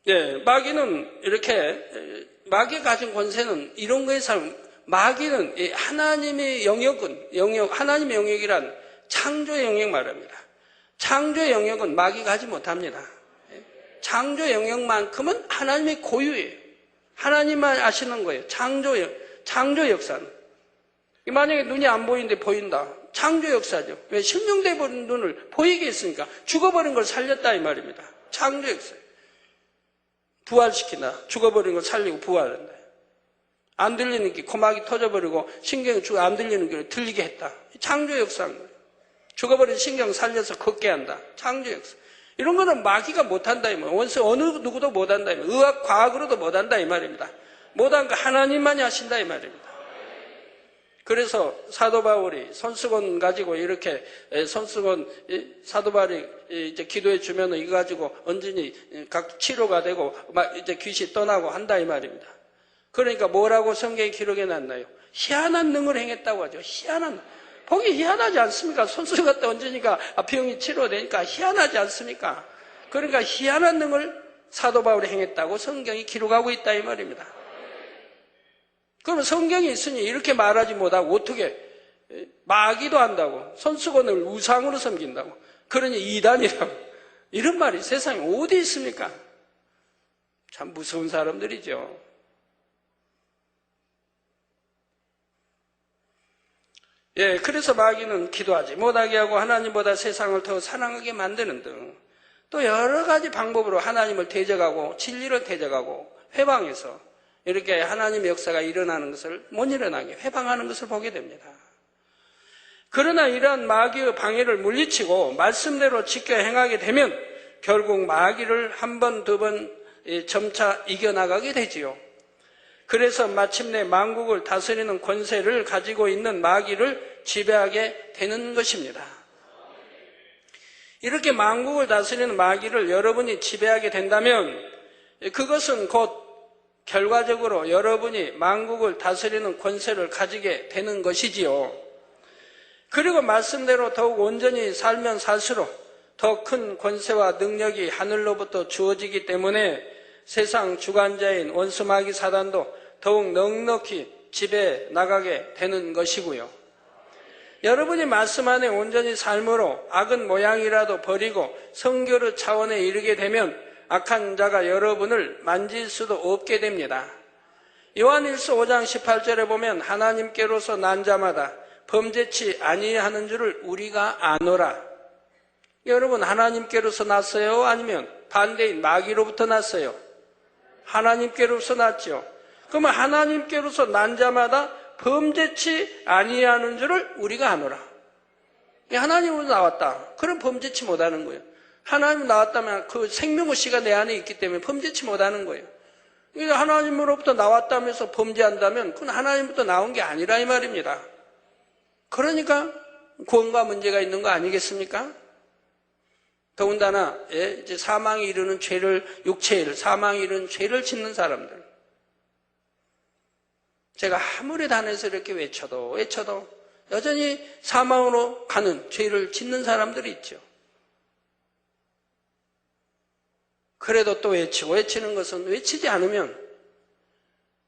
예, 마귀는 이렇게, 마귀가 가진 권세는 이런 거에서 마귀는 하나님의 하나님의 영역이란 창조의 영역 말합니다. 창조의 영역은 마귀가 하지 못합니다. 창조 영역만큼은 하나님의 고유예요. 하나님만 아시는 거예요. 창조 역사는. 만약에 눈이 안 보이는데 보인다. 창조 역사죠. 왜? 실명돼 버린 눈을 보이게 했으니까 죽어버린 걸 살렸다 이 말입니다. 창조 역사. 부활시킨다. 죽어버린 걸 살리고 부활한다. 안 들리는 게 고막이 터져버리고 신경이 안 들리는 게 들리게 했다. 창조 역사인 거예요. 죽어버린 신경 살려서 걷게 한다. 창조 역사. 이런 거는 마귀가 못한다 이 말이에요. 원수 어느 누구도 못한다 이 말이에요. 의학 과학으로도 못한다 이 말입니다. 못한 거 하나님만이 하신다 이 말입니다. 그래서 사도 바울이 손수건 가지고 이렇게 손수건 사도 바울이 이제 기도해 주면 이거 가지고 언제니 각 치료가 되고 막 이제 귀신이 떠나고 한다 이 말입니다. 그러니까 뭐라고 성경에 기록해 놨나요? 희한한 능을 행했다고 하죠. 보기 희한하지 않습니까? 손수 갖다 얹으니까 병이 치료되니까 희한하지 않습니까? 그러니까 희한한 능을 사도 바울이 행했다고 성경이 기록하고 있다 이 말입니다. 그럼 성경이 있으니 이렇게 말하지 못하고 어떻게 마귀도 한다고, 손수건을 우상으로 섬긴다고, 그러니 이단이라고, 이런 말이 세상에 어디 있습니까? 참 무서운 사람들이죠. 예, 그래서 마귀는 기도하지 못하게 하고 하나님보다 세상을 더 사랑하게 만드는 등 또 여러 가지 방법으로 하나님을 대적하고 진리를 대적하고 회방해서 이렇게 하나님의 역사가 일어나는 것을 못 일어나게 회방하는 것을 보게 됩니다. 그러나 이러한 마귀의 방해를 물리치고 말씀대로 지켜 행하게 되면 결국 마귀를 한 번, 두 번 점차 이겨나가게 되지요. 그래서 마침내 만국을 다스리는 권세를 가지고 있는 마귀를 지배하게 되는 것입니다. 이렇게 만국을 다스리는 마귀를 여러분이 지배하게 된다면 그것은 곧 결과적으로 여러분이 만국을 다스리는 권세를 가지게 되는 것이지요. 그리고 말씀대로 더욱 온전히 살면 살수록 더 큰 권세와 능력이 하늘로부터 주어지기 때문에 세상 주관자인 원수 마귀 사단도 더욱 넉넉히 지배해 나가게 되는 것이고요. 여러분이 말씀 안에 온전히 삶으로 악은 모양이라도 버리고 성결의 차원에 이르게 되면 악한 자가 여러분을 만질 수도 없게 됩니다. 요한일서 5장 18절에 보면 하나님께로서 난 자마다 범죄치 아니하는 줄을 우리가 아노라. 여러분 하나님께로서 났어요? 아니면 반대인 마귀로부터 났어요? 하나님께로서 났죠. 그러면 하나님께로서 난 자마다 범죄치 아니하는 줄을 우리가 아노라. 하나님으로 나왔다. 그럼 범죄치 못하는 거예요. 하나님 나왔다면 그 생명의 씨가 내 안에 있기 때문에 범죄치 못하는 거예요. 하나님으로부터 나왔다면서 범죄한다면 그건 하나님부터 나온 게 아니라 이 말입니다. 그러니까 구원과 문제가 있는 거 아니겠습니까? 더군다나 이제 사망에 이르는 죄를, 육체의 일, 사망에 이르는 죄를 짓는 사람들, 제가 아무리 단에서 이렇게 외쳐도 여전히 사망으로 가는 죄를 짓는 사람들이 있죠. 그래도 또 외치는 것은 외치지 않으면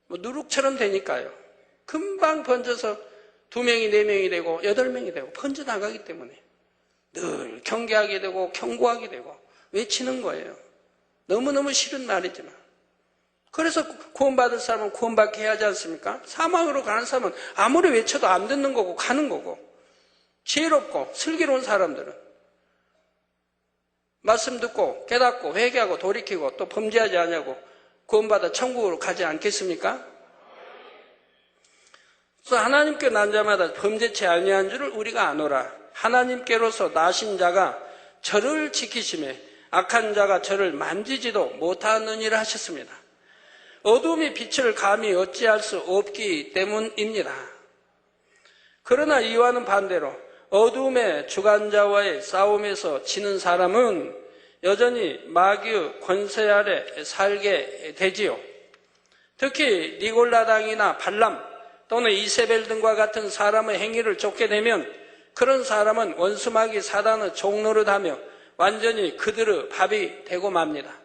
누룩처럼 되니까요. 금방 번져서 2명이 4명이 되고 8명이 되고 번져나가기 때문에 늘 경계하게 되고 경고하게 되고 외치는 거예요. 너무너무 싫은 말이지만. 그래서 구원받을 사람은 구원받게 해야 하지 않습니까? 사망으로 가는 사람은 아무리 외쳐도 안 듣는 거고 가는 거고, 지혜롭고 슬기로운 사람들은 말씀 듣고 깨닫고 회개하고 돌이키고 또 범죄하지 않냐고 구원받아 천국으로 가지 않겠습니까? 그래서 하나님께 난 자마다 범죄치 아니한 줄을 우리가 아노라. 하나님께로서 나신 자가 저를 지키심에 악한 자가 저를 만지지도 못하느니라 하셨습니다. 어둠이 빛을 감히 어찌할 수 없기 때문입니다. 그러나 이와는 반대로 어둠의 주관자와의 싸움에서 지는 사람은 여전히 마귀의 권세 아래 살게 되지요. 특히 니골라당이나 발람 또는 이세벨 등과 같은 사람의 행위를 쫓게 되면 그런 사람은 원수 마귀 사단의 종노릇하며 완전히 그들의 밥이 되고 맙니다.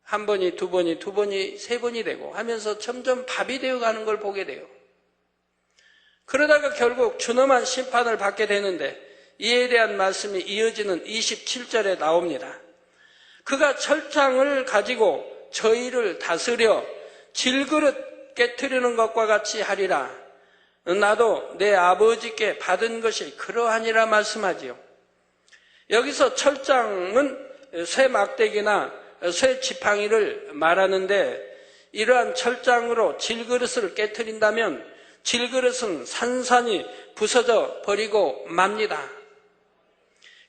한 번이 두 번이 두 번이 세 번이 되고 하면서 점점 밥이 되어가는 걸 보게 돼요. 그러다가 결국 준엄한 심판을 받게 되는데 이에 대한 말씀이 이어지는 27절에 나옵니다. 그가 철장을 가지고 저희를 다스려 질그릇 깨트리는 것과 같이 하리라. 나도 내 아버지께 받은 것이 그러하니라 말씀하지요. 여기서 철장은 쇠 막대기나 쇠 지팡이를 말하는데 이러한 철장으로 질그릇을 깨트린다면 질그릇은 산산이 부서져 버리고 맙니다.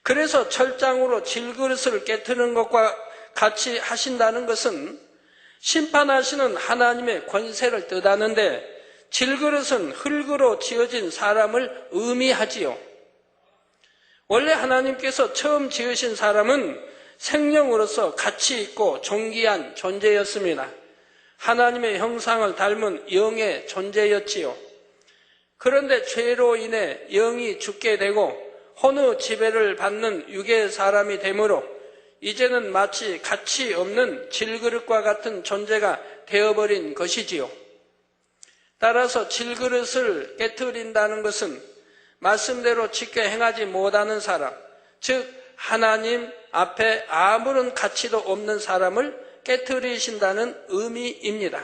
그래서 철장으로 질그릇을 깨트리는 것과 같이 하신다는 것은 심판하시는 하나님의 권세를 뜻하는데 질그릇은 흙으로 지어진 사람을 의미하지요. 원래 하나님께서 처음 지으신 사람은 생명으로서 가치 있고 존귀한 존재였습니다. 하나님의 형상을 닮은 영의 존재였지요. 그런데 죄로 인해 영이 죽게 되고 혼의 지배를 받는 육의 사람이 되므로 이제는 마치 가치 없는 질그릇과 같은 존재가 되어버린 것이지요. 따라서 질그릇을 깨트린다는 것은 말씀대로 지켜 행하지 못하는 사람, 즉 하나님 앞에 아무런 가치도 없는 사람을 깨트리신다는 의미입니다.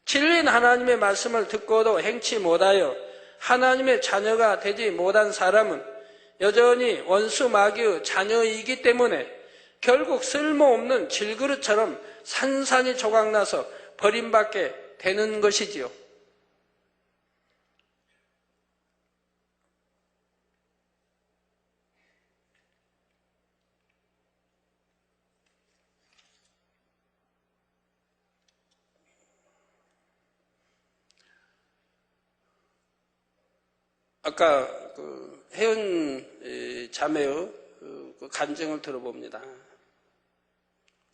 진리인 하나님의 말씀을 듣고도 행치 못하여 하나님의 자녀가 되지 못한 사람은 여전히 원수 마귀의 자녀이기 때문에 결국 쓸모없는 질그릇처럼 산산이 조각나서 버림받게 되는 것이지요. 아까 혜은 자매의 간증을 들어봅니다.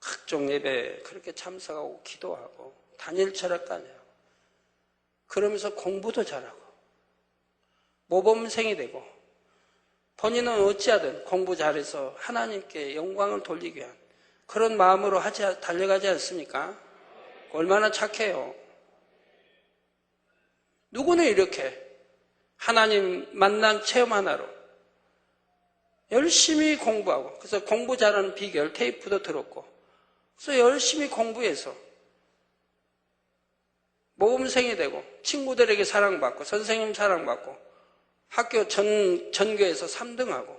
각종 예배 그렇게 참석하고 기도하고 단일 철학 다녀요. 그러면서 공부도 잘하고 모범생이 되고 본인은 어찌하든 공부 잘해서 하나님께 영광을 돌리기 위한 그런 마음으로 달려가지 않습니까? 얼마나 착해요. 누구는 이렇게 하나님 만난 체험 하나로 열심히 공부하고, 그래서 공부 잘하는 비결 테이프도 들었고, 그래서 열심히 공부해서 모범생이 되고 친구들에게 사랑받고 선생님 사랑받고 학교 전교에서 3등하고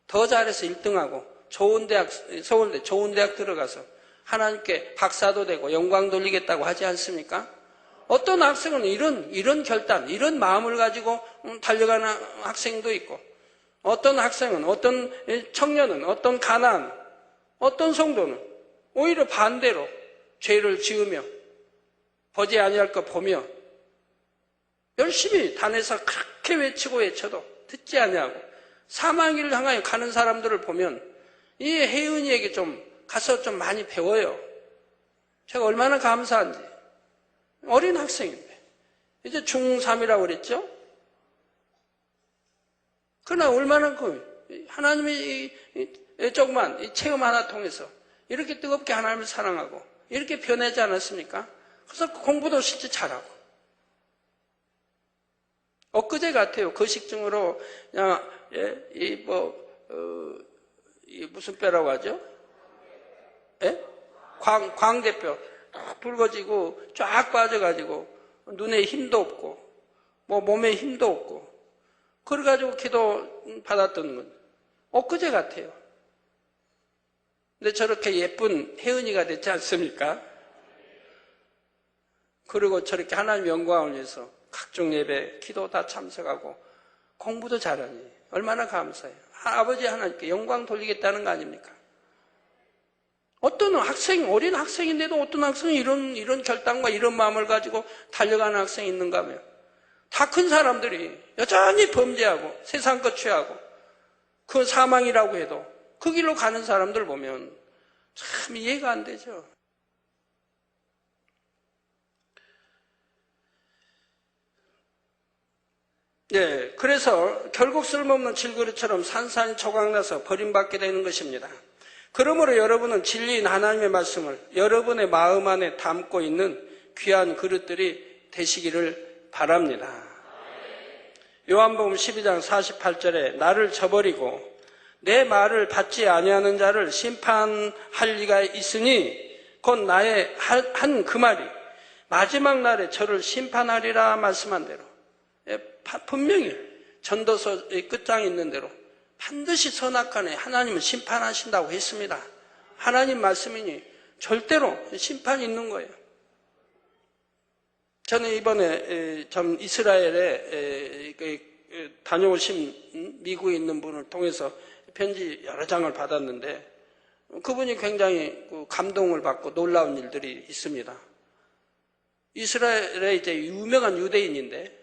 더 잘해서 1등하고 좋은 대학, 서울대 좋은 대학 들어가서 하나님께 박사도 되고 영광 돌리겠다고 하지 않습니까? 어떤 학생은 이런 결단, 이런 마음을 가지고 달려가는 학생도 있고, 어떤 학생은, 어떤 청년은, 어떤 가난, 어떤 성도는 오히려 반대로 죄를 지으며 보지 아니할 것 보며 열심히 단에서 그렇게 외쳐도 듣지 아니하고 사망길을 향하여 가는 사람들을 보면 이 혜은이에게 좀 가서 좀 많이 배워요. 제가 얼마나 감사한지. 어린 학생인데 이제 중3이라고 그랬죠? 그러나 얼마나 하나님의 조그만 이 체험 하나 통해서 이렇게 뜨겁게 하나님을 사랑하고 이렇게 변하지 않았습니까? 그래서 공부도 실제 잘하고. 엊그제 같아요. 거식증으로 그냥 무슨 뼈라고 하죠? 예? 광대뼈 붉어지고 쫙 빠져가지고 눈에 힘도 없고 몸에 힘도 없고 그래가지고 기도 받았던 건 엊그제 같아요. 근데 저렇게 예쁜 혜은이가 됐지 않습니까? 그리고 저렇게 하나님 영광을 위해서 각종 예배, 기도 다 참석하고 공부도 잘하니 얼마나 감사해요. 아버지 하나님께 영광 돌리겠다는 거 아닙니까? 어떤 학생, 어린 학생인데도 어떤 학생이 이런 결단과 이런 마음을 가지고 달려가는 학생이 있는가 하면 다 큰 사람들이 여전히 범죄하고 세상 것 취하고 그 사망이라고 해도 그 길로 가는 사람들 보면 참 이해가 안 되죠. 네, 그래서 결국 쓸모없는 질그릇처럼 산산이 조각나서 버림받게 되는 것입니다. 그러므로 여러분은 진리인 하나님의 말씀을 여러분의 마음 안에 담고 있는 귀한 그릇들이 되시기를 바랍니다. 요한복음 12장 48절에 나를 저버리고 내 말을 받지 아니하는 자를 심판할 리가 있으니 곧 나의 한 그 말이 마지막 날에 저를 심판하리라 말씀한 대로 분명히 전도서의 끝장에 있는 대로 반드시 선악간에 하나님은 심판하신다고 했습니다. 하나님 말씀이니 절대로 심판이 있는 거예요. 저는 이번에 이스라엘에 다녀오신 미국에 있는 분을 통해서 편지 여러 장을 받았는데 그분이 굉장히 감동을 받고 놀라운 일들이 있습니다. 이스라엘에 이제 유명한 유대인인데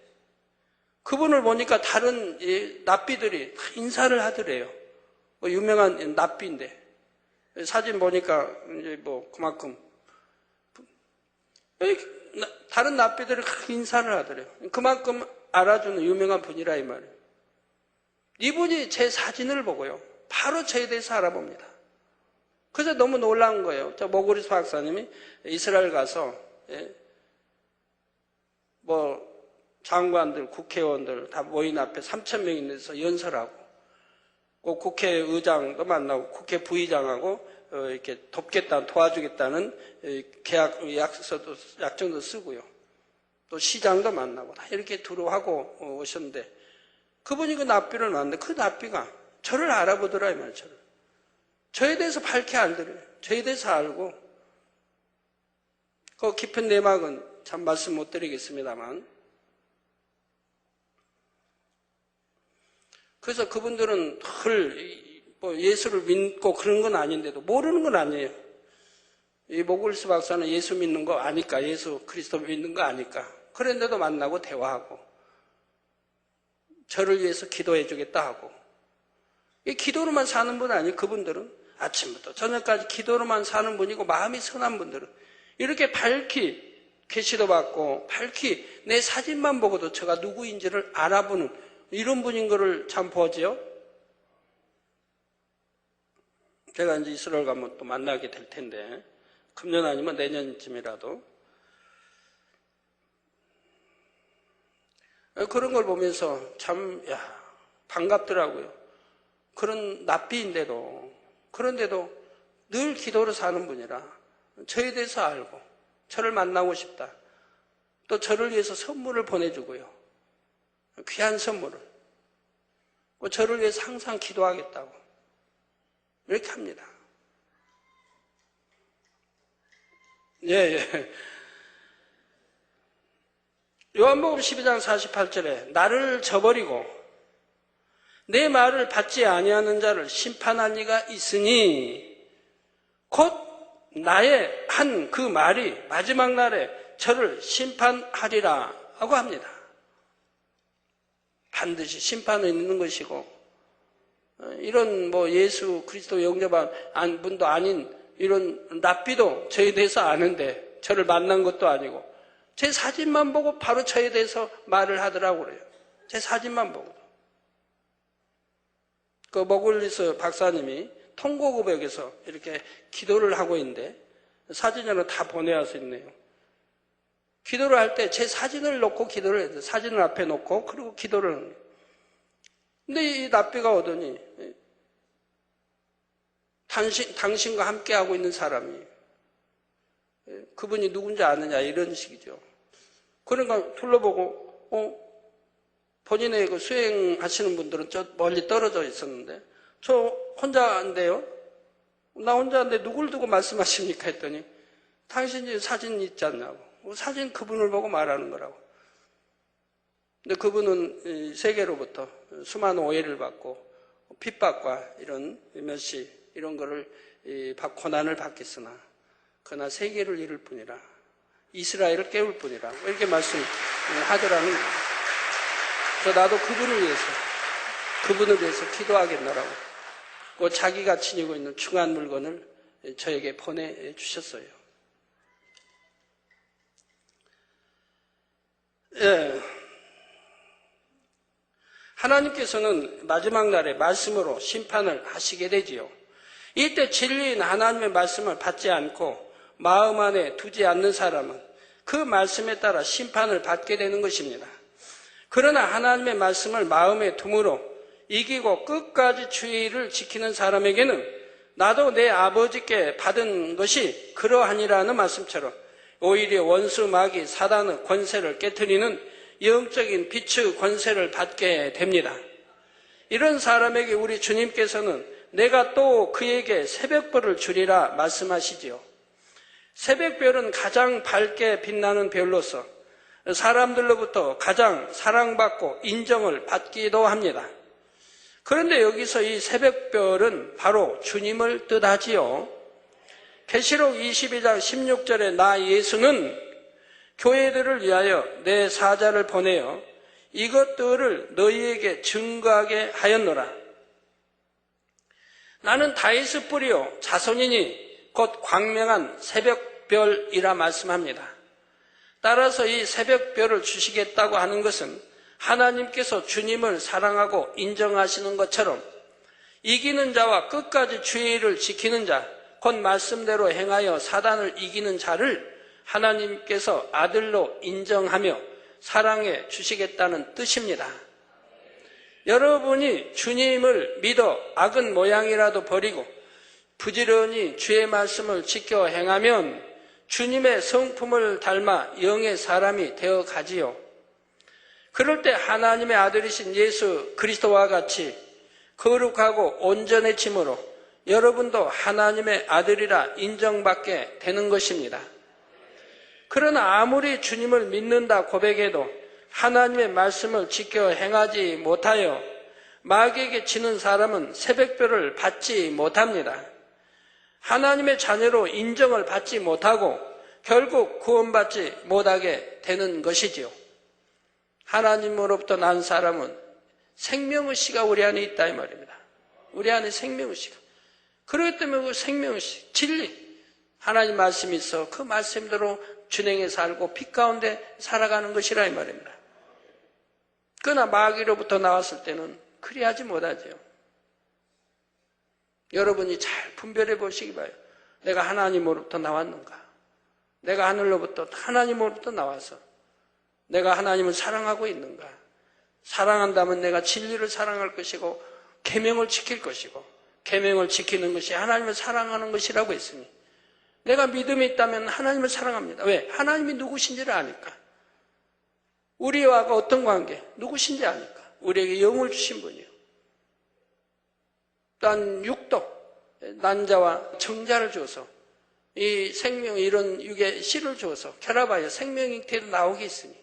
그분을 보니까 다른 납비들이 인사를 하더래요. 유명한 납비인데 사진 보니까 이제 그만큼 다른 납비들이 그렇게 인사를 하더래요. 그만큼 알아주는 유명한 분이라 이 말이에요. 이분이 제 사진을 보고요, 바로 저에 대해서 알아봅니다. 그래서 너무 놀라운 거예요. 저 모그리스 박사님이 이스라엘 가서 장관들, 국회의원들 다 모인 앞에 3,000명 있는 데서 연설하고, 국회의장도 만나고 국회 부의장하고 이렇게 도와주겠다는 계약 약정도 쓰고요. 또 시장도 만나고 다 이렇게 두루하고 오셨는데, 그분이 그 납비를 만났는데 그 납비가 저를 알아보더라 이 말이에요. 저에 대해서 밝게 알더래요. 저에 대해서 알고, 그 깊은 내막은 참 말씀 못 드리겠습니다만, 그래서 그분들은 예수를 믿고 그런 건 아닌데도 모르는 건 아니에요. 이 모글스 박사는 예수 믿는 거 아니까, 예수 그리스도 믿는 거 아니까. 그런데도 만나고 대화하고, 저를 위해서 기도해 주겠다 하고. 이 기도로만 사는 분 아니에요. 그분들은 아침부터 저녁까지 기도로만 사는 분이고, 마음이 선한 분들은 이렇게 밝히 계시도 받고 밝히 내 사진만 보고도 제가 누구인지를 알아보는 이런 분인 거를 참 보지요. 제가 이제 이스라엘 가면 또 만나게 될 텐데, 금년 아니면 내년쯤이라도. 그런 걸 보면서 참 반갑더라고요. 그런 납비인데도, 그런데도 늘 기도로 사는 분이라 저에 대해서 알고 저를 만나고 싶다. 또 저를 위해서 선물을 보내주고요. 귀한 선물을. 저를 위해서 항상 기도하겠다고 이렇게 합니다. 요한복음 12장 48절에 나를 저버리고 내 말을 받지 아니하는 자를 심판할 리가 있으니, 곧 나의 한 그 말이 마지막 날에 저를 심판하리라 하고 합니다. 반드시 심판은 있는 것이고, 이런 예수 그리스도 영접한 분도 아닌 이런 납비도 저에 대해서 아는데 저를 만난 것도 아니고, 제 사진만 보고 바로 저에 대해서 말을 하더라고 그래요. 제 사진만 보고도. 그 모글리스 박사님이 통곡읍역에서 이렇게 기도를 하고 있는데, 사진으로 다 보내와서 있네요. 기도를 할 때 제 사진을 놓고 기도를 해야 돼요. 사진을 앞에 놓고, 그리고 기도를 하는 거예요. 근데 이 납비가 오더니, 당신과 함께하고 있는 사람이, 그분이 누군지 아느냐, 이런 식이죠. 그러니까 둘러보고, 본인의 그 수행하시는 분들은 저 멀리 떨어져 있었는데, 저 혼자인데요? 나 혼자인데 누굴 두고 말씀하십니까? 했더니, 당신이 사진 있지 않냐고. 사진 그분을 보고 말하는 거라고. 근데 그분은 세계로부터 수많은 오해를 받고 핍박과 이런 멸시 이런 거를 고난을 받겠으나 그러나 세계를 이룰 뿐이라, 이스라엘을 깨울 뿐이라, 이렇게 말씀하더라는 거예요. 그래서 나도 그분을 위해서 기도하겠노라고 자기가 지니고 있는 중요한 물건을 저에게 보내주셨어요. 하나님께서는 마지막 날에 말씀으로 심판을 하시게 되지요. 이때 진리인 하나님의 말씀을 받지 않고 마음 안에 두지 않는 사람은 그 말씀에 따라 심판을 받게 되는 것입니다. 그러나 하나님의 말씀을 마음에 둠으로 이기고 끝까지 주의를 지키는 사람에게는 나도 내 아버지께 받은 것이 그러하니라는 말씀처럼 오히려 원수 마귀 사단의 권세를 깨트리는 영적인 빛의 권세를 받게 됩니다. 이런 사람에게 우리 주님께서는 내가 또 그에게 새벽별을 주리라 말씀하시지요. 새벽별은 가장 밝게 빛나는 별로서 사람들로부터 가장 사랑받고 인정을 받기도 합니다. 그런데 여기서 이 새벽별은 바로 주님을 뜻하지요. 계시록 22장 16절에 나 예수는 교회들을 위하여 내 사자를 보내어 이것들을 너희에게 증거하게 하였노라. 나는 다윗의 뿌리요 자손이니 곧 광명한 새벽별이라 말씀합니다. 따라서 이 새벽별을 주시겠다고 하는 것은 하나님께서 주님을 사랑하고 인정하시는 것처럼 이기는 자와 끝까지 주의 일을 지키는 자, 곧 말씀대로 행하여 사단을 이기는 자를 하나님께서 아들로 인정하며 사랑해 주시겠다는 뜻입니다. 여러분이 주님을 믿어 악은 모양이라도 버리고 부지런히 주의 말씀을 지켜 행하면 주님의 성품을 닮아 영의 사람이 되어 가지요. 그럴 때 하나님의 아들이신 예수 그리스도와 같이 거룩하고 온전해짐으로 여러분도 하나님의 아들이라 인정받게 되는 것입니다. 그러나 아무리 주님을 믿는다 고백해도 하나님의 말씀을 지켜 행하지 못하여 마귀에게 지는 사람은 새벽별을 받지 못합니다. 하나님의 자녀로 인정을 받지 못하고 결국 구원받지 못하게 되는 것이지요. 하나님으로부터 난 사람은 생명의식가 우리 안에 있다 이 말입니다. 우리 안에 생명의식. 그렇기 때문에 그 생명의식, 진리, 하나님 말씀이 있어 그 말씀대로 준행해 살고 빛 가운데 살아가는 것이라 이 말입니다. 그러나 마귀로부터 나왔을 때는 그리하지 못하죠. 여러분이 잘 분별해 보시기 바라요. 내가 하나님으로부터 나왔는가? 내가 하늘로부터 하나님으로부터 나와서 내가 하나님을 사랑하고 있는가? 사랑한다면 내가 진리를 사랑할 것이고 계명을 지킬 것이고 계명을 지키는 것이 하나님을 사랑하는 것이라고 했으니 내가 믿음이 있다면 하나님을 사랑합니다. 왜? 하나님이 누구신지를 아니까. 우리와 어떤 관계, 누구신지 아니까. 우리에게 영을 주신 분이요. 또한 육도, 난자와 정자를 줘서 이 생명, 이런 육의 씨를 줘서 결합하여 생명의 잉태로 나오게 했으니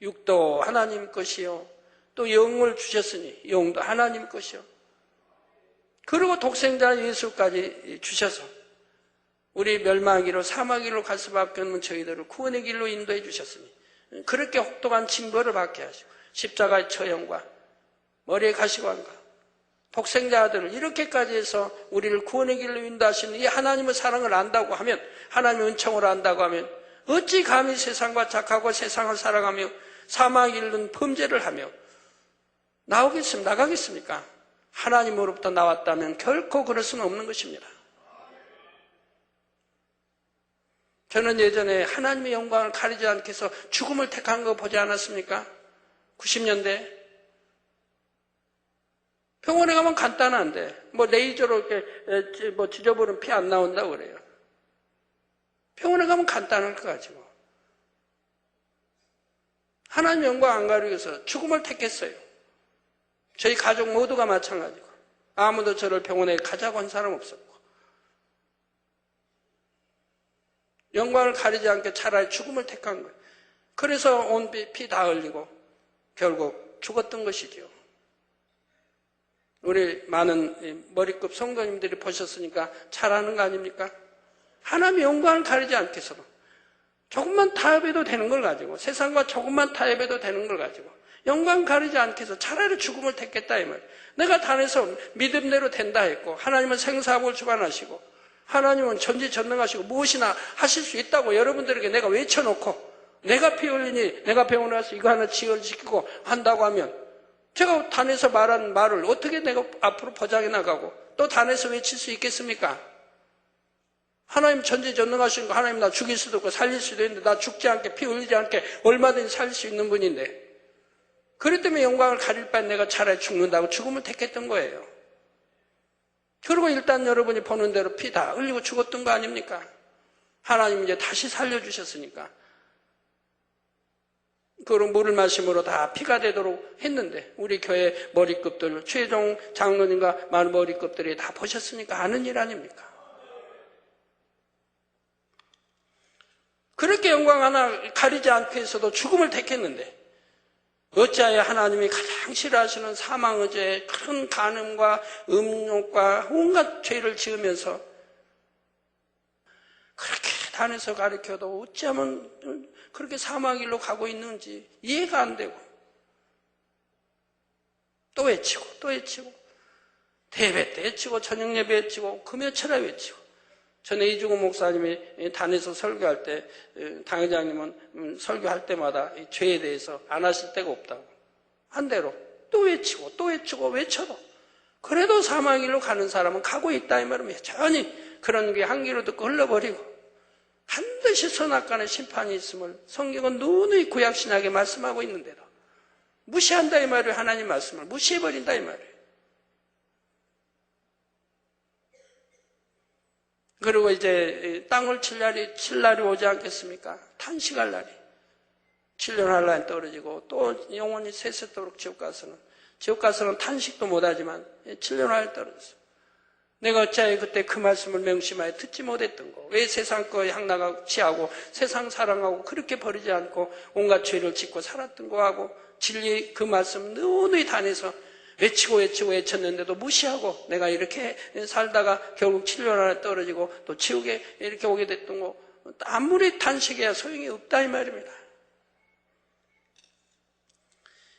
육도 하나님 것이요. 또 영을 주셨으니 영도 하나님 것이요. 그리고 독생자 예수까지 주셔서 우리 멸망기로 사망기로 갈 수밖에 없는 저희들을 구원의 길로 인도해 주셨으니 그렇게 혹독한 징벌을 받게 하시고 십자가의 처형과 머리에 가시관과 독생자 아들을 이렇게까지 해서 우리를 구원의 길로 인도하시는 이 하나님의 사랑을 안다고 하면 하나님의 은총을 안다고 하면 어찌 감히 세상과 착하고 세상을 사랑하며 사망에 이르는 범죄를 하며 나가겠습니까? 하나님으로부터 나왔다면 결코 그럴 수는 없는 것입니다. 저는 예전에 하나님의 영광을 가리지 않게 해서 죽음을 택한 거 보지 않았습니까? 90년대. 병원에 가면 간단한데, 레이저로 이렇게, 찢어버리면 피 안 나온다고 그래요. 병원에 가면 간단할 거 가지고. 하나님 영광 안 가리기 위해서 죽음을 택했어요. 저희 가족 모두가 마찬가지고. 아무도 저를 병원에 가자고 한 사람 없었고. 영광을 가리지 않게 차라리 죽음을 택한 거예요. 그래서 온 피 다 흘리고 결국 죽었던 것이죠. 우리 많은 머리급 성도님들이 보셨으니까 잘 아는 거 아닙니까? 하나님의 영광을 가리지 않게 해서도 조금만 타협해도 되는 걸 가지고 세상과 조금만 타협해도 되는 걸 가지고 영광 가리지 않게 해서 차라리 죽음을 택했다 이 말이에요. 내가 단에서 믿음대로 된다 했고 하나님은 생사복을 주관하시고 하나님은 전지전능하시고 무엇이나 하실 수 있다고 여러분들에게 내가 외쳐놓고 내가 피 흘리니 내가 병원에 와서 이거 하나 지키고 한다고 하면 제가 단에서 말한 말을 어떻게 내가 앞으로 포장해 나가고 또 단에서 외칠 수 있겠습니까? 하나님 전지전능하신 거 하나님 나 죽일 수도 있고 살릴 수도 있는데 나 죽지 않게 피 흘리지 않게 얼마든지 살릴 수 있는 분인데 그렇기 때문에 영광을 가릴 바엔 내가 차라리 죽는다고 죽음을 택했던 거예요. 그리고 일단 여러분이 보는 대로 피 다 흘리고 죽었던 거 아닙니까? 하나님 이제 다시 살려주셨으니까 그런 물을 마심으로 다 피가 되도록 했는데 우리 교회 머리급들 최종 장로님과 많은 머리급들이 다 보셨으니까 아는 일 아닙니까? 그렇게 영광 하나 가리지 않고 해서도 죽음을 택했는데 어찌하여 하나님이 가장 싫어하시는 사망의 죄, 큰 간음과 음욕과 온갖 죄를 지으면서 그렇게 단에서 가르쳐도 어찌하면 그렇게 사망의 길로 가고 있는지 이해가 안 되고 또 외치고 또 외치고 대회 때 외치고 저녁 예배 외치고 금요철에 외치고 전에 이주고 목사님이 단에서 설교할 때 당회장님은 설교할 때마다 이 죄에 대해서 안 하실 데가 없다고. 한 대로 또 외치고 또 외치고 외쳐도 그래도 사망일로 가는 사람은 가고 있다 이 말이면 여전히 그런 게 한 귀로 듣고 흘러버리고 반드시 선악간의 심판이 있음을 성경은 누누이 구약신약에 말씀하고 있는데도 무시한다 이 말이에요. 하나님 말씀을 무시해버린다 이 말이에요. 그리고 이제 땅을 칠 날이 오지 않겠습니까? 탄식할 날이. 7년 할 날이 떨어지고 또 영원히 세세토록 지옥 가서는 탄식도 못하지만 7년 할 날이 떨어졌어. 내가 어찌하여 그때 그 말씀을 명심하여 듣지 못했던 거. 왜 세상 거 향나가 취하고 세상 사랑하고 그렇게 버리지 않고 온갖 죄를 짓고 살았던 거하고 진리 그 말씀 누누이 단에서 외치고 외쳤는데도 무시하고 내가 이렇게 살다가 결국 7년 안에 떨어지고 또 지옥에 이렇게 오게 됐던 거 아무리 탄식해야 소용이 없다 이 말입니다.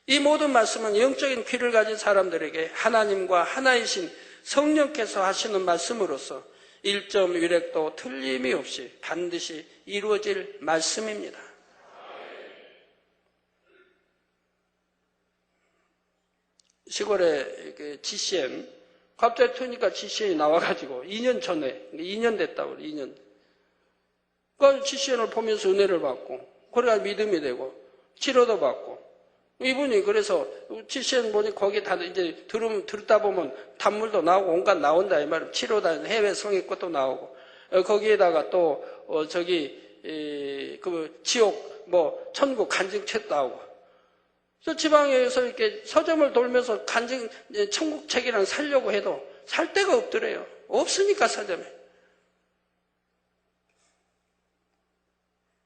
이 모든 말씀은 영적인 귀를 가진 사람들에게 하나님과 하나이신 성령께서 하시는 말씀으로서 1점 위력도 틀림이 없이 반드시 이루어질 말씀입니다. 시골에 GCN 갑자기 트니까 GCN이 나와가지고 2년 전에 2년 됐다고 그래 2년. 그러니까 GCN을 보면서 은혜를 받고 그래야 믿음이 되고 치료도 받고 이분이 그래서 GCN 보니 거기 다 이제 듣다 보면 단물도 나오고 온갖 나온다 이 말이에요. 치료다 해외 성의것도 나오고 거기에다가 또 그 지옥 뭐 천국 간증책도 나오고. 저 지방에서 이렇게 서점을 돌면서 천국 책이랑 사려고 해도 살 데가 없더래요. 없으니까 서점에.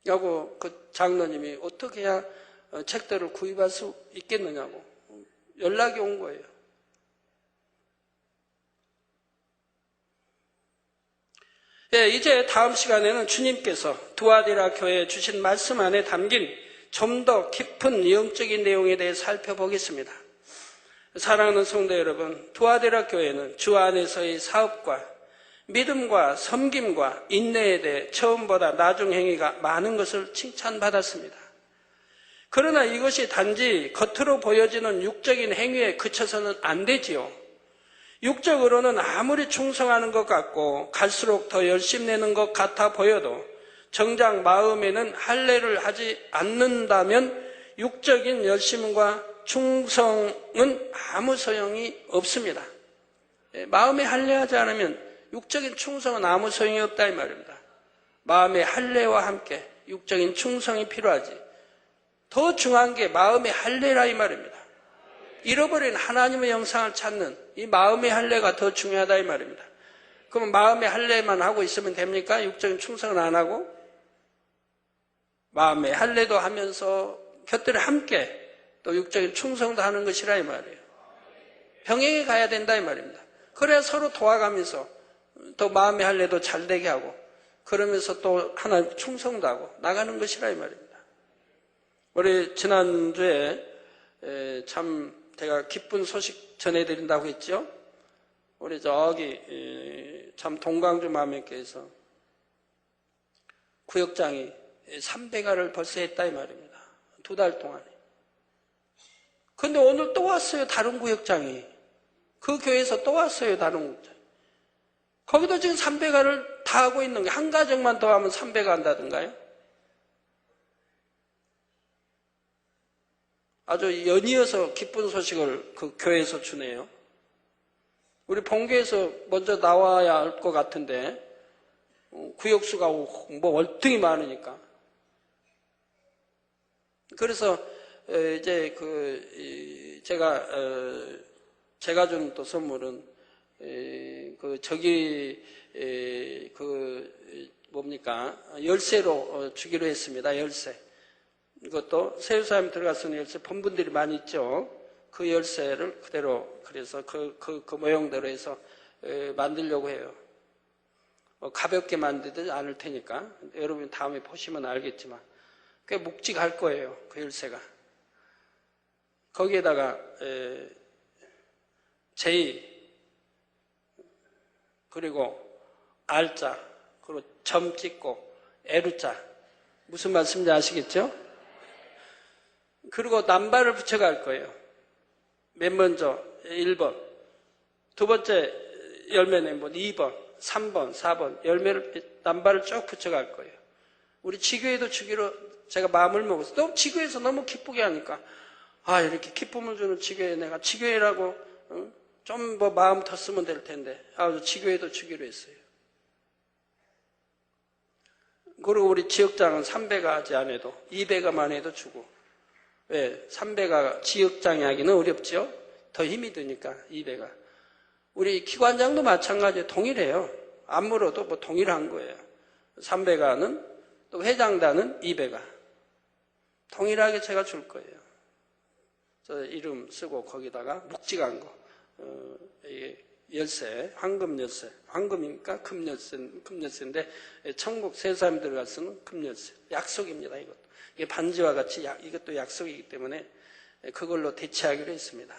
라고 그 장로님이 어떻게 해야 책들을 구입할 수 있겠느냐고 연락이 온 거예요. 예, 이제 다음 시간에는 주님께서 두아디라 교회에 주신 말씀 안에 담긴 좀 더 깊은 영적인 내용에 대해 살펴보겠습니다. 사랑하는 성도 여러분, 두아디라 교회는 주 안에서의 사업과 믿음과 섬김과 인내에 대해 처음보다 나중 행위가 많은 것을 칭찬받았습니다. 그러나 이것이 단지 겉으로 보여지는 육적인 행위에 그쳐서는 안 되지요. 육적으로는 아무리 충성하는 것 같고 갈수록 더 열심내는 것 같아 보여도 정작 마음에는 할례를 하지 않는다면 육적인 열심과 충성은 아무 소용이 없습니다. 마음에 할례하지 않으면 육적인 충성은 아무 소용이 없다 이 말입니다. 마음의 할례와 함께 육적인 충성이 필요하지. 더 중요한 게 마음의 할례라 이 말입니다. 잃어버린 하나님의 영상을 찾는 이 마음의 할례가 더 중요하다 이 말입니다. 그럼 마음의 할례만 하고 있으면 됩니까? 육적인 충성은 안 하고? 마음의 할례도 하면서 곁들에 함께 또 육적인 충성도 하는 것이라 이 말이에요. 병행해 가야 된다 이 말입니다. 그래야 서로 도와가면서 또 마음의 할례도 잘 되게 하고 그러면서 또 하나님 충성도 하고 나가는 것이라 이 말입니다. 우리 지난주에 참 제가 기쁜 소식 전해드린다고 했죠. 우리 저기 참 동강주 마음님께서 구역장이 300알을 벌써 했다 이 말입니다. 2달 동안에. 근데 오늘 또 왔어요. 다른 구역장이. 그 교회에서 또 왔어요. 다른 구역장. 거기도 지금 300알을 다 하고 있는 게 한 가정만 더 하면 300 한다던가요? 아주 연이어서 기쁜 소식을 그 교회에서 주네요. 우리 본교에서 먼저 나와야 할 것 같은데 구역수가 뭐 월등히 많으니까. 그래서 이제 제가 준 또 선물은 열쇠로 주기로 했습니다. 열쇠. 이것도 세우사님 들어가서는 열쇠 본 분들이 많이 있죠. 그 열쇠를 그대로 그래서 그 모형대로 해서 만들려고 해요. 가볍게 만들지 않을 테니까 여러분 다음에 보시면 알겠지만 꽤 묵직할 거예요. 그 열쇠가. 거기에다가 J 그리고 R자 그리고 점 찍고 에루자. 무슨 말씀인지 아시겠죠? 그리고 남발을 붙여갈 거예요. 맨 먼저 1번, 두 번째 열매 낸번 2번, 3번, 4번 열매를 남발을 쭉 붙여갈 거예요. 우리 지교회도 주기로 제가 마음을 먹었어요. 너무 지교회에서 너무 기쁘게 하니까 이렇게 기쁨을 주는 지교회 내가 지교회라고 좀 뭐 마음 더 쓰면 될 텐데 지교회도 주기로 했어요. 그리고 우리 지역장은 3배가 하지 않아도 2배가만 해도 주고 왜? 3배가 지역장이 하기는 어렵죠. 더 힘이 드니까 2배가. 우리 기관장도 마찬가지예요. 동일해요. 안 물어도 뭐 동일한 거예요. 3배가는 또 회장단은 2배가. 동일하게 제가 줄 거예요. 저 이름 쓰고 거기다가 묵직한 거. 열쇠, 황금 열쇠. 황금이니까 금열쇠인데 천국 세 사람이 들어갈 수는 금열쇠. 약속입니다. 이것도. 이게 반지와 같이 이것도 약속이기 때문에 그걸로 대체하기로 했습니다.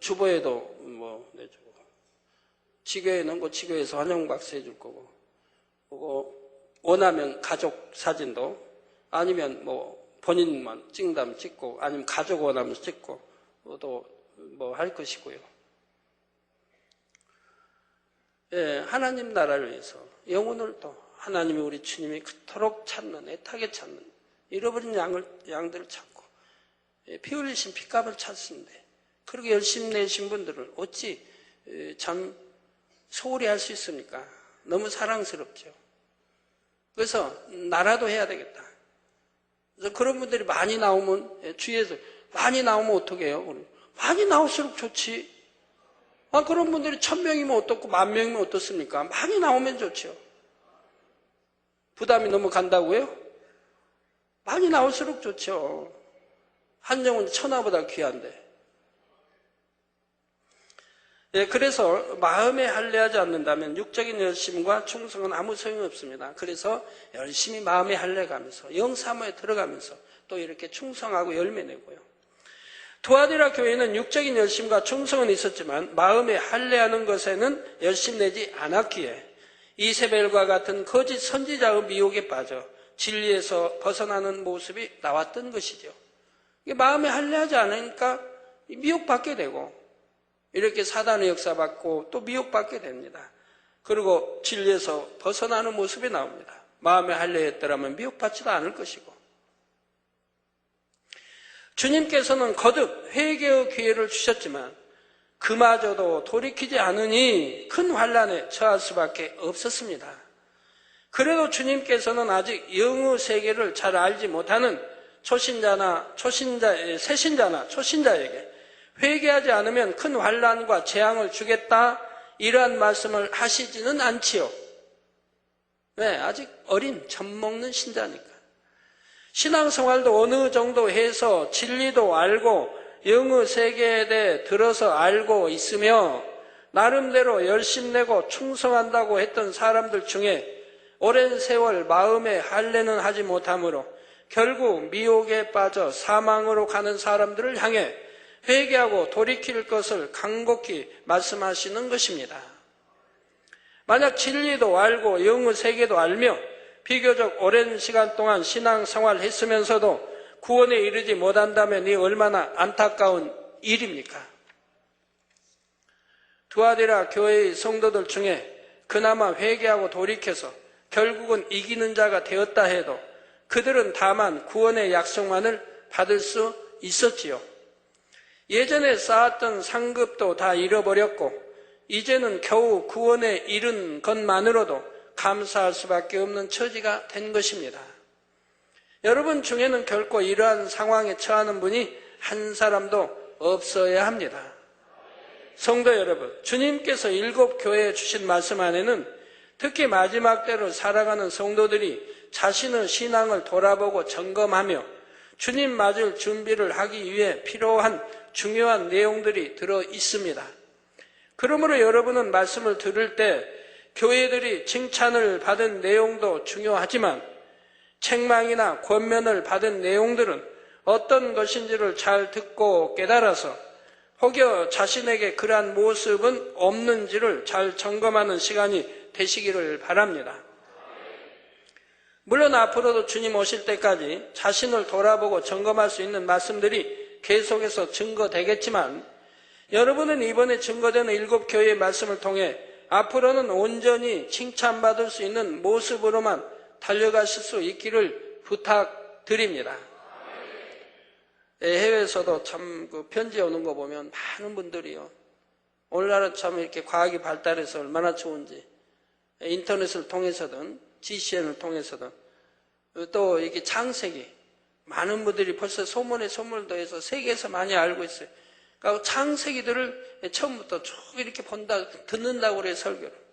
주보에도 뭐 내주고, 지교에는 지교에서 환영박수 해줄 거고, 원하면 가족 사진도, 아니면 본인만 찍는다면 찍고, 아니면 가족 원하면 찍고, 또 뭐 할 것이고요. 예, 하나님 나라를 위해서 영혼을 또 하나님이 우리 주님이 그토록 찾는, 애타게 찾는, 잃어버린 양들을 찾고, 피 흘리신 핏값을 찾는데, 그렇게 열심히 내신 분들을 어찌 참 소홀히 할 수 있습니까? 너무 사랑스럽죠. 그래서 나라도 해야 되겠다. 그래서 그런 분들이 많이 나오면 주위에서 많이 나오면 어떻게 해요? 많이 나올수록 좋지. 그런 분들이 1000명이면 어떻고 10,000명이면 어떻습니까? 많이 나오면 좋죠. 부담이 너무 간다고요? 많이 나올수록 좋죠. 한 영혼 천하보다 귀한데. 예, 그래서 마음에 할례하지 않는다면 육적인 열심과 충성은 아무 소용이 없습니다. 그래서 열심히 마음에 할례가면서 영사모에 들어가면서 또 이렇게 충성하고 열매 내고요. 두아디라 교회는 육적인 열심과 충성은 있었지만 마음에 할례하는 것에는 열심 내지 않았기에 이세벨과 같은 거짓 선지자의 미혹에 빠져 진리에서 벗어나는 모습이 나왔던 것이죠. 마음에 할례하지 않으니까 미혹받게 되고 이렇게 사단의 역사받고 또 미혹받게 됩니다. 그리고 진리에서 벗어나는 모습이 나옵니다. 마음에 할례했더라면 미혹받지도 않을 것이고 주님께서는 거듭 회개의 기회를 주셨지만 그마저도 돌이키지 않으니 큰 환난에 처할 수밖에 없었습니다. 그래도 주님께서는 아직 영의 세계를 잘 알지 못하는 새신자나 초신자에게 회개하지 않으면 큰 환난과 재앙을 주겠다 이러한 말씀을 하시지는 않지요. 왜? 아직 어린 젖먹는 신자니까. 신앙생활도 어느 정도 해서 진리도 알고 영의 세계에 대해 들어서 알고 있으며 나름대로 열심내고 충성한다고 했던 사람들 중에 오랜 세월 마음에 할례는 하지 못하므로 결국 미혹에 빠져 사망으로 가는 사람들을 향해 회개하고 돌이킬 것을 간곡히 말씀하시는 것입니다. 만약 진리도 알고 영의 세계도 알며 비교적 오랜 시간 동안 신앙생활을 했으면서도 구원에 이르지 못한다면 이 얼마나 안타까운 일입니까? 두아디라 교회의 성도들 중에 그나마 회개하고 돌이켜서 결국은 이기는 자가 되었다 해도 그들은 다만 구원의 약속만을 받을 수 있었지요. 예전에 쌓았던 상급도 다 잃어버렸고 이제는 겨우 구원에 이른 것만으로도 감사할 수밖에 없는 처지가 된 것입니다. 여러분 중에는 결코 이러한 상황에 처하는 분이 한 사람도 없어야 합니다. 성도 여러분, 주님께서 7 교회에 주신 말씀 안에는 특히 마지막 때로 살아가는 성도들이 자신의 신앙을 돌아보고 점검하며 주님 맞을 준비를 하기 위해 필요한 중요한 내용들이 들어 있습니다. 그러므로 여러분은 말씀을 들을 때 교회들이 칭찬을 받은 내용도 중요하지만 책망이나 권면을 받은 내용들은 어떤 것인지를 잘 듣고 깨달아서 혹여 자신에게 그러한 모습은 없는지를 잘 점검하는 시간이 되시기를 바랍니다. 물론 앞으로도 주님 오실 때까지 자신을 돌아보고 점검할 수 있는 말씀들이 계속해서 증거되겠지만 여러분은 이번에 증거되는 7교회의 말씀을 통해 앞으로는 온전히 칭찬받을 수 있는 모습으로만 달려가실 수 있기를 부탁드립니다. 해외에서도 참 그 편지 오는 거 보면 많은 분들이요. 오늘날은 참 이렇게 과학이 발달해서 얼마나 좋은지 인터넷을 통해서든 GCN을 통해서든 또 이렇게 창세기 많은 분들이 벌써 소문에 소문을 더해서 세계에서 많이 알고 있어요. 그러니까 창세기들을 처음부터 쭉 이렇게 본다, 듣는다고 그래요, 설교를.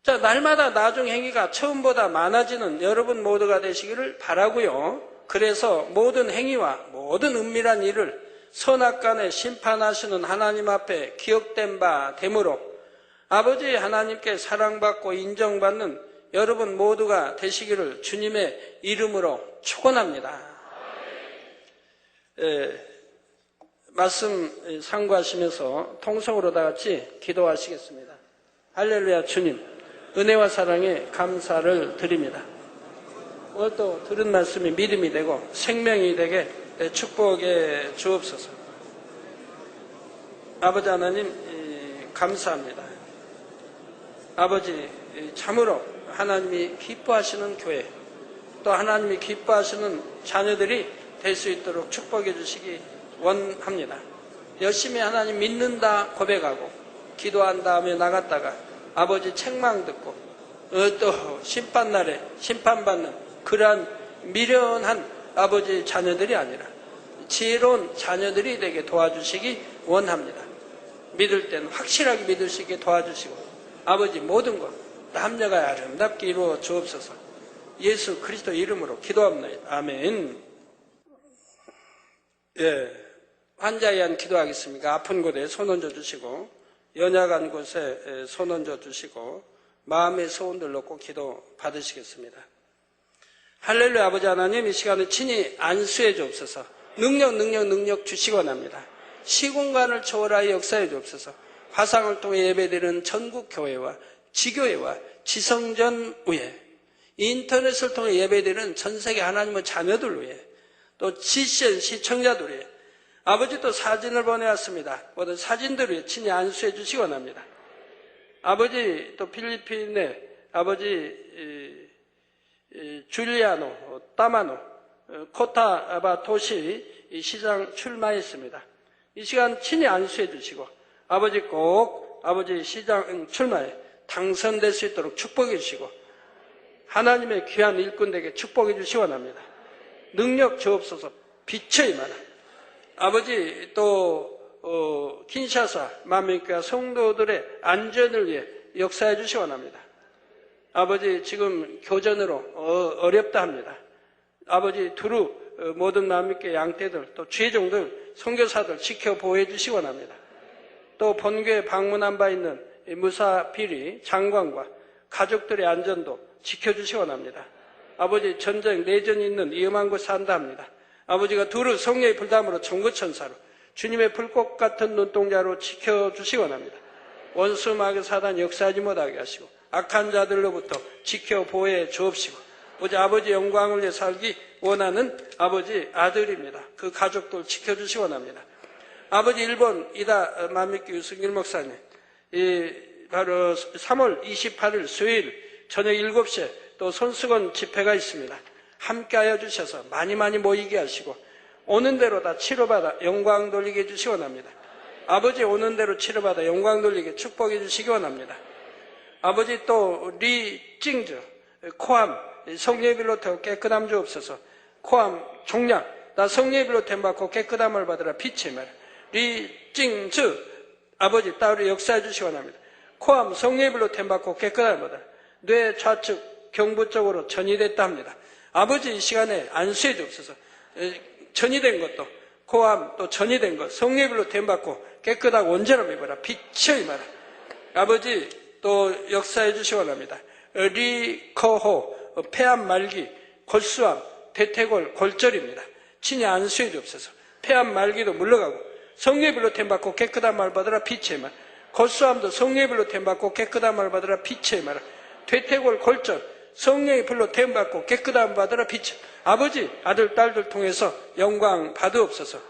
자, 날마다 나중 행위가 처음보다 많아지는 여러분 모두가 되시기를 바라고요. 그래서 모든 행위와 모든 은밀한 일을 선악간에 심판하시는 하나님 앞에 기억된 바 되므로 아버지 하나님께 사랑받고 인정받는 여러분 모두가 되시기를 주님의 이름으로 축원합니다. 말씀 상고하시면서 통성으로 다 같이 기도하시겠습니다. 할렐루야. 주님, 은혜와 사랑에 감사를 드립니다. 오늘 또 들은 말씀이 믿음이 되고 생명이 되게 축복해 주옵소서. 아버지 하나님 감사합니다. 아버지 참으로 하나님이 기뻐하시는 교회, 또 하나님이 기뻐하시는 자녀들이 될 수 있도록 축복해 주시기 원합니다. 열심히 하나님 믿는다 고백하고 기도한 다음에 나갔다가 아버지 책망 듣고 또 심판날에 심판받는 그러한 미련한 아버지 자녀들이 아니라 지혜로운 자녀들이 되게 도와주시기 원합니다. 믿을 때는 확실하게 믿을 수 있게 도와주시고 아버지 모든 것 남녀가 아름답게 이루어 주옵소서. 예수 그리스도 이름으로 기도합니다. 아멘. 환자에 의한 기도하겠습니다. 아픈 곳에 손 얹어 주시고 연약한 곳에 손 얹어 주시고 마음의 소원들 놓고 기도 받으시겠습니다. 할렐루야. 아버지 하나님, 이 시간에 친히 안수해 주옵소서. 능력 주시기 원합니다. 시공간을 초월하여 역사해 주옵소서. 화상을 통해 예배드리는 전국 교회와 지교회와 지성전 위에, 인터넷을 통해 예배드리는 전세계 하나님의 자녀들 위에, 또 GCN 시청자들 위에, 아버지 또 사진을 보내왔습니다. 모든 사진들 위에 친히 안수해 주시기 원합니다. 아버지 또 필리핀에 아버지 줄리아노, 따마노, 코타바 도시 시장 출마했습니다. 이 시간 친히 안수해 주시고 아버지 꼭 아버지 시장 출마에 당선될 수 있도록 축복해 주시고 하나님의 귀한 일꾼에게 축복해 주시기 원합니다. 능력 주옵소서. 빛의 임하라. 아버지 또 킨샤사 만민교회 성도들의 안전을 위해 역사해 주시기 원합니다. 아버지 지금 교전으로 어렵다 합니다. 아버지 두루 모든 만민교회 양떼들 또 죄종들 선교사들 지켜 보호해 주시기 원합니다. 또 본교에 방문한 바 있는 무사비리 장관과 가족들의 안전도 지켜주시기 원합니다. 아버지 전쟁 내전이 있는 위험한 곳 산다 합니다. 아버지가 두루 성령의 불담으로 전구천사로 주님의 불꽃 같은 눈동자로 지켜주시기 원합니다. 원수 마귀 사단 역사하지 못하게 하시고 악한 자들로부터 지켜 보호해 주옵시고 오직 아버지 영광을 위해 살기 원하는 아버지 아들입니다. 그 가족들 지켜주시기 원합니다. 아버지 일본 이다 만미교 유승길 목사님 바로 3월 28일 수요일 저녁 7시에 또 손수건 집회가 있습니다. 함께하여 주셔서 많이 모이게 하시고 오는 대로 다 치료받아 영광 돌리게 해주시기 원합니다. 아버지 오는 대로 치료받아 영광 돌리게 축복해 주시기 원합니다. 아버지 또 리찡즈 코암 성령의 빌로 태워 깨끗함 주옵소서. 코암 종량 나 성령의 빌로 태움 받고 깨끗함을 받으라. 빛의 말 리찡즈 아버지 따로 역사해 주시기 원합니다. 코암 성령의 빌로 태움 받고 깨끗함을 받으라. 뇌 좌측 경부 쪽으로 전이됐다 합니다. 아버지 이 시간에 안수해 주옵소서. 전이된 것도 코암 또 전이된 것 성령의 빌로 태움 받고 깨끗하고 온전함을 입어라. 빛의 임하라. 아버지 또 역사해 주시기 원합니다. 리커호, 폐암 말기, 골수암, 대퇴골, 골절입니다. 친히 안수해 주옵소서. 폐암 말기도 물러가고 성령의 불로 템받고 깨끗한 말 받으라 빛의 말. 골수암도 성령의 불로 템받고 깨끗한 말 받으라 빛의 말. 퇴퇴골, 골절 성령의 불로 템받고 깨끗한 말 받으라 빛의 말. 아버지, 아들, 딸들 통해서 영광 받으옵소서.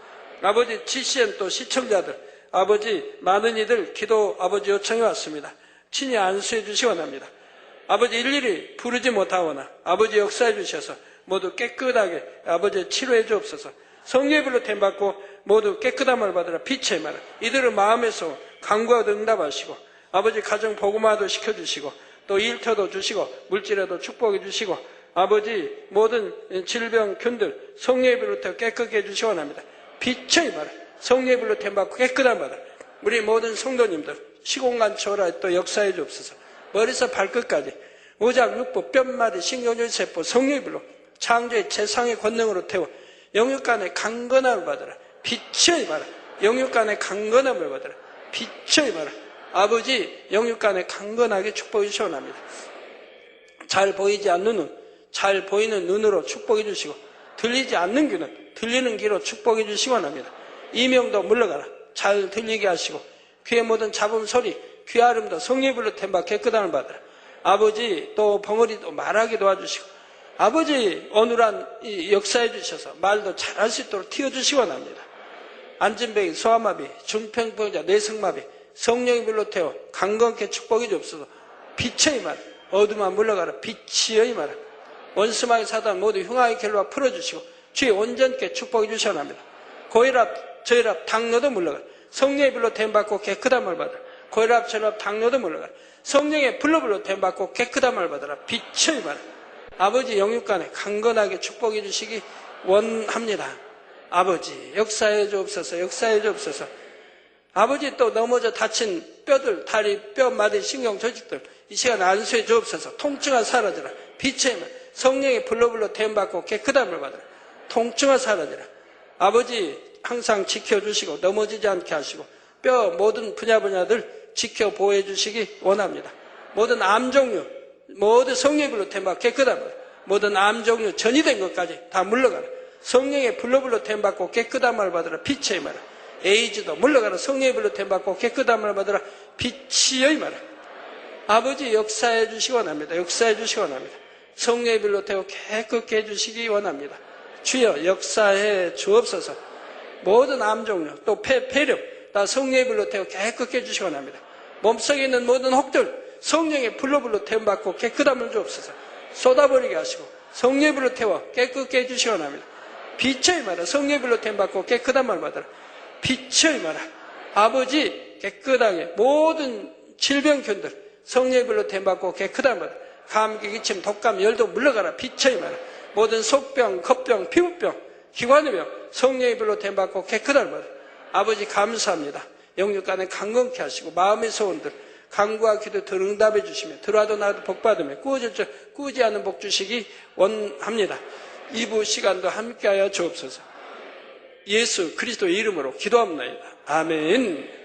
아버지, GCN 또 시청자들, 아버지, 많은 이들 기도 아버지 요청해 왔습니다. 친히 안수해 주시 원합니다. 아버지, 일일이 부르지 못하거나 아버지 역사해 주셔서 모두 깨끗하게 아버지 치료해 주옵소서. 성령의 불로 템받고 모두 깨끗함을 받으라 빛의 말. 이들의 마음에서 간구와 응답하시고 아버지 가정 복음화도 시켜주시고 또 일터도 주시고 물질에도 축복해 주시고 아버지 모든 질병 균들 성령의 불로 깨끗게 해주시 원합니다. 빛의 말. 성령의 불로 템받고 깨끗한 말. 우리 모든 성도님들 시공간 초월하 또 역사해 주옵소서. 머리에서 발끝까지 오장 육부 뼈마디 신경줄 세포 성령의 불로 창조의 최상의 권능으로 태워 영육간의 강건함을 받으라 빛의 말. 영육간의 강건함을 받으라 빛의 말. 아버지 영육간의 강건하게 축복해 주시 원합니다. 잘 보이지 않는 눈, 잘 보이는 눈으로 축복해 주시고 들리지 않는 귀는 들리는 귀로 축복해 주시 원합니다. 이명도 물러가라. 잘 들리게 하시고 귀의 모든 잡음 소리, 귀 아름도 성령의 불로 템받 깨끗함을 받으라. 아버지 또 벙어리도 말하게 도와주시고 아버지 어눌한 역사해 주셔서 말도 잘할 수 있도록 튀어주시 원합니다. 안진뱅이, 소아마비, 중평병자, 뇌성마비 성령의 불로 태워 강건케 축복해 주옵소서. 빛의 말, 어둠아 물러가라 빛의 말. 원수마의 사단 모두 흉악의 결과 풀어주시고 주의 온전케 축복해 주시 원합니다. 고혈압, 저혈압, 당뇨도 물러가라. 성령의 불로 댐받고 깨끗함을 받으라. 고혈압, 저혈압, 당뇨도 물러가라. 성령의 불로 댐받고 깨끗함을 받으라. 빛의 말. 아버지 영육간에 강건하게 축복해 주시기 원합니다. 아버지 역사해 주옵소서. 역사해 주옵소서. 아버지 또 넘어져 다친 뼈들, 다리, 뼈, 마디, 신경, 조직들 이 시간 안수해 주옵소서. 통증아 사라져라. 빛의 말. 성령의 불로 댐받고 깨끗함을 받으라. 통증아 사라져라. 아버지 항상 지켜주시고 넘어지지 않게 하시고 뼈 모든 분야들 지켜 보호해 주시기 원합니다. 모든 암 종류, 모든 성령의 불로 템받고 깨끗함을 모든 암 종류 전이 된 것까지 다 물러가라. 성령의 불로 템받고 깨끗함을 받으라. 빛의 말. 에이즈도 물러가라. 성령의 불로 템받고 깨끗함을 받으라. 빛의 말. 아버지 역사해 주시기 원합니다. 역사해 주시기 원합니다. 성령의 불로 태워 깨끗게 해주시기 원합니다. 주여 역사해 주옵소서. 모든 암 종류 또 폐렴 다 성령의 불로 태워 깨끗게 해주시기 원합니다. 몸속에 있는 모든 혹들 성령의 불로 태움받고 깨끗함을 주옵소서. 쏟아버리게 하시고 성령의 불로 태워 깨끗게 해주시기 원합니다. 빛의 말아 성령의 불로 태움받고 깨끗함을 받으라. 빛의 말아 아버지 깨끗하게 모든 질병균들 성령의 불로 태움받고 깨끗함을 받으라. 감기, 기침, 독감, 열도 물러가라. 빛의 말아 모든 속병, 겉병, 피부병, 기관의 병 성령의 불로 댐받고 깨끗함을 받으라. 아버지 감사합니다. 영육간에 강건케 하시고 마음의 소원들 간구와 기도 응답해 주시며 들어와도 나도 복 받으며 꾸지 않은 복 주시기 원합니다. 2부 시간도 함께하여 주옵소서. 예수 그리스도의 이름으로 기도합니다. 아멘.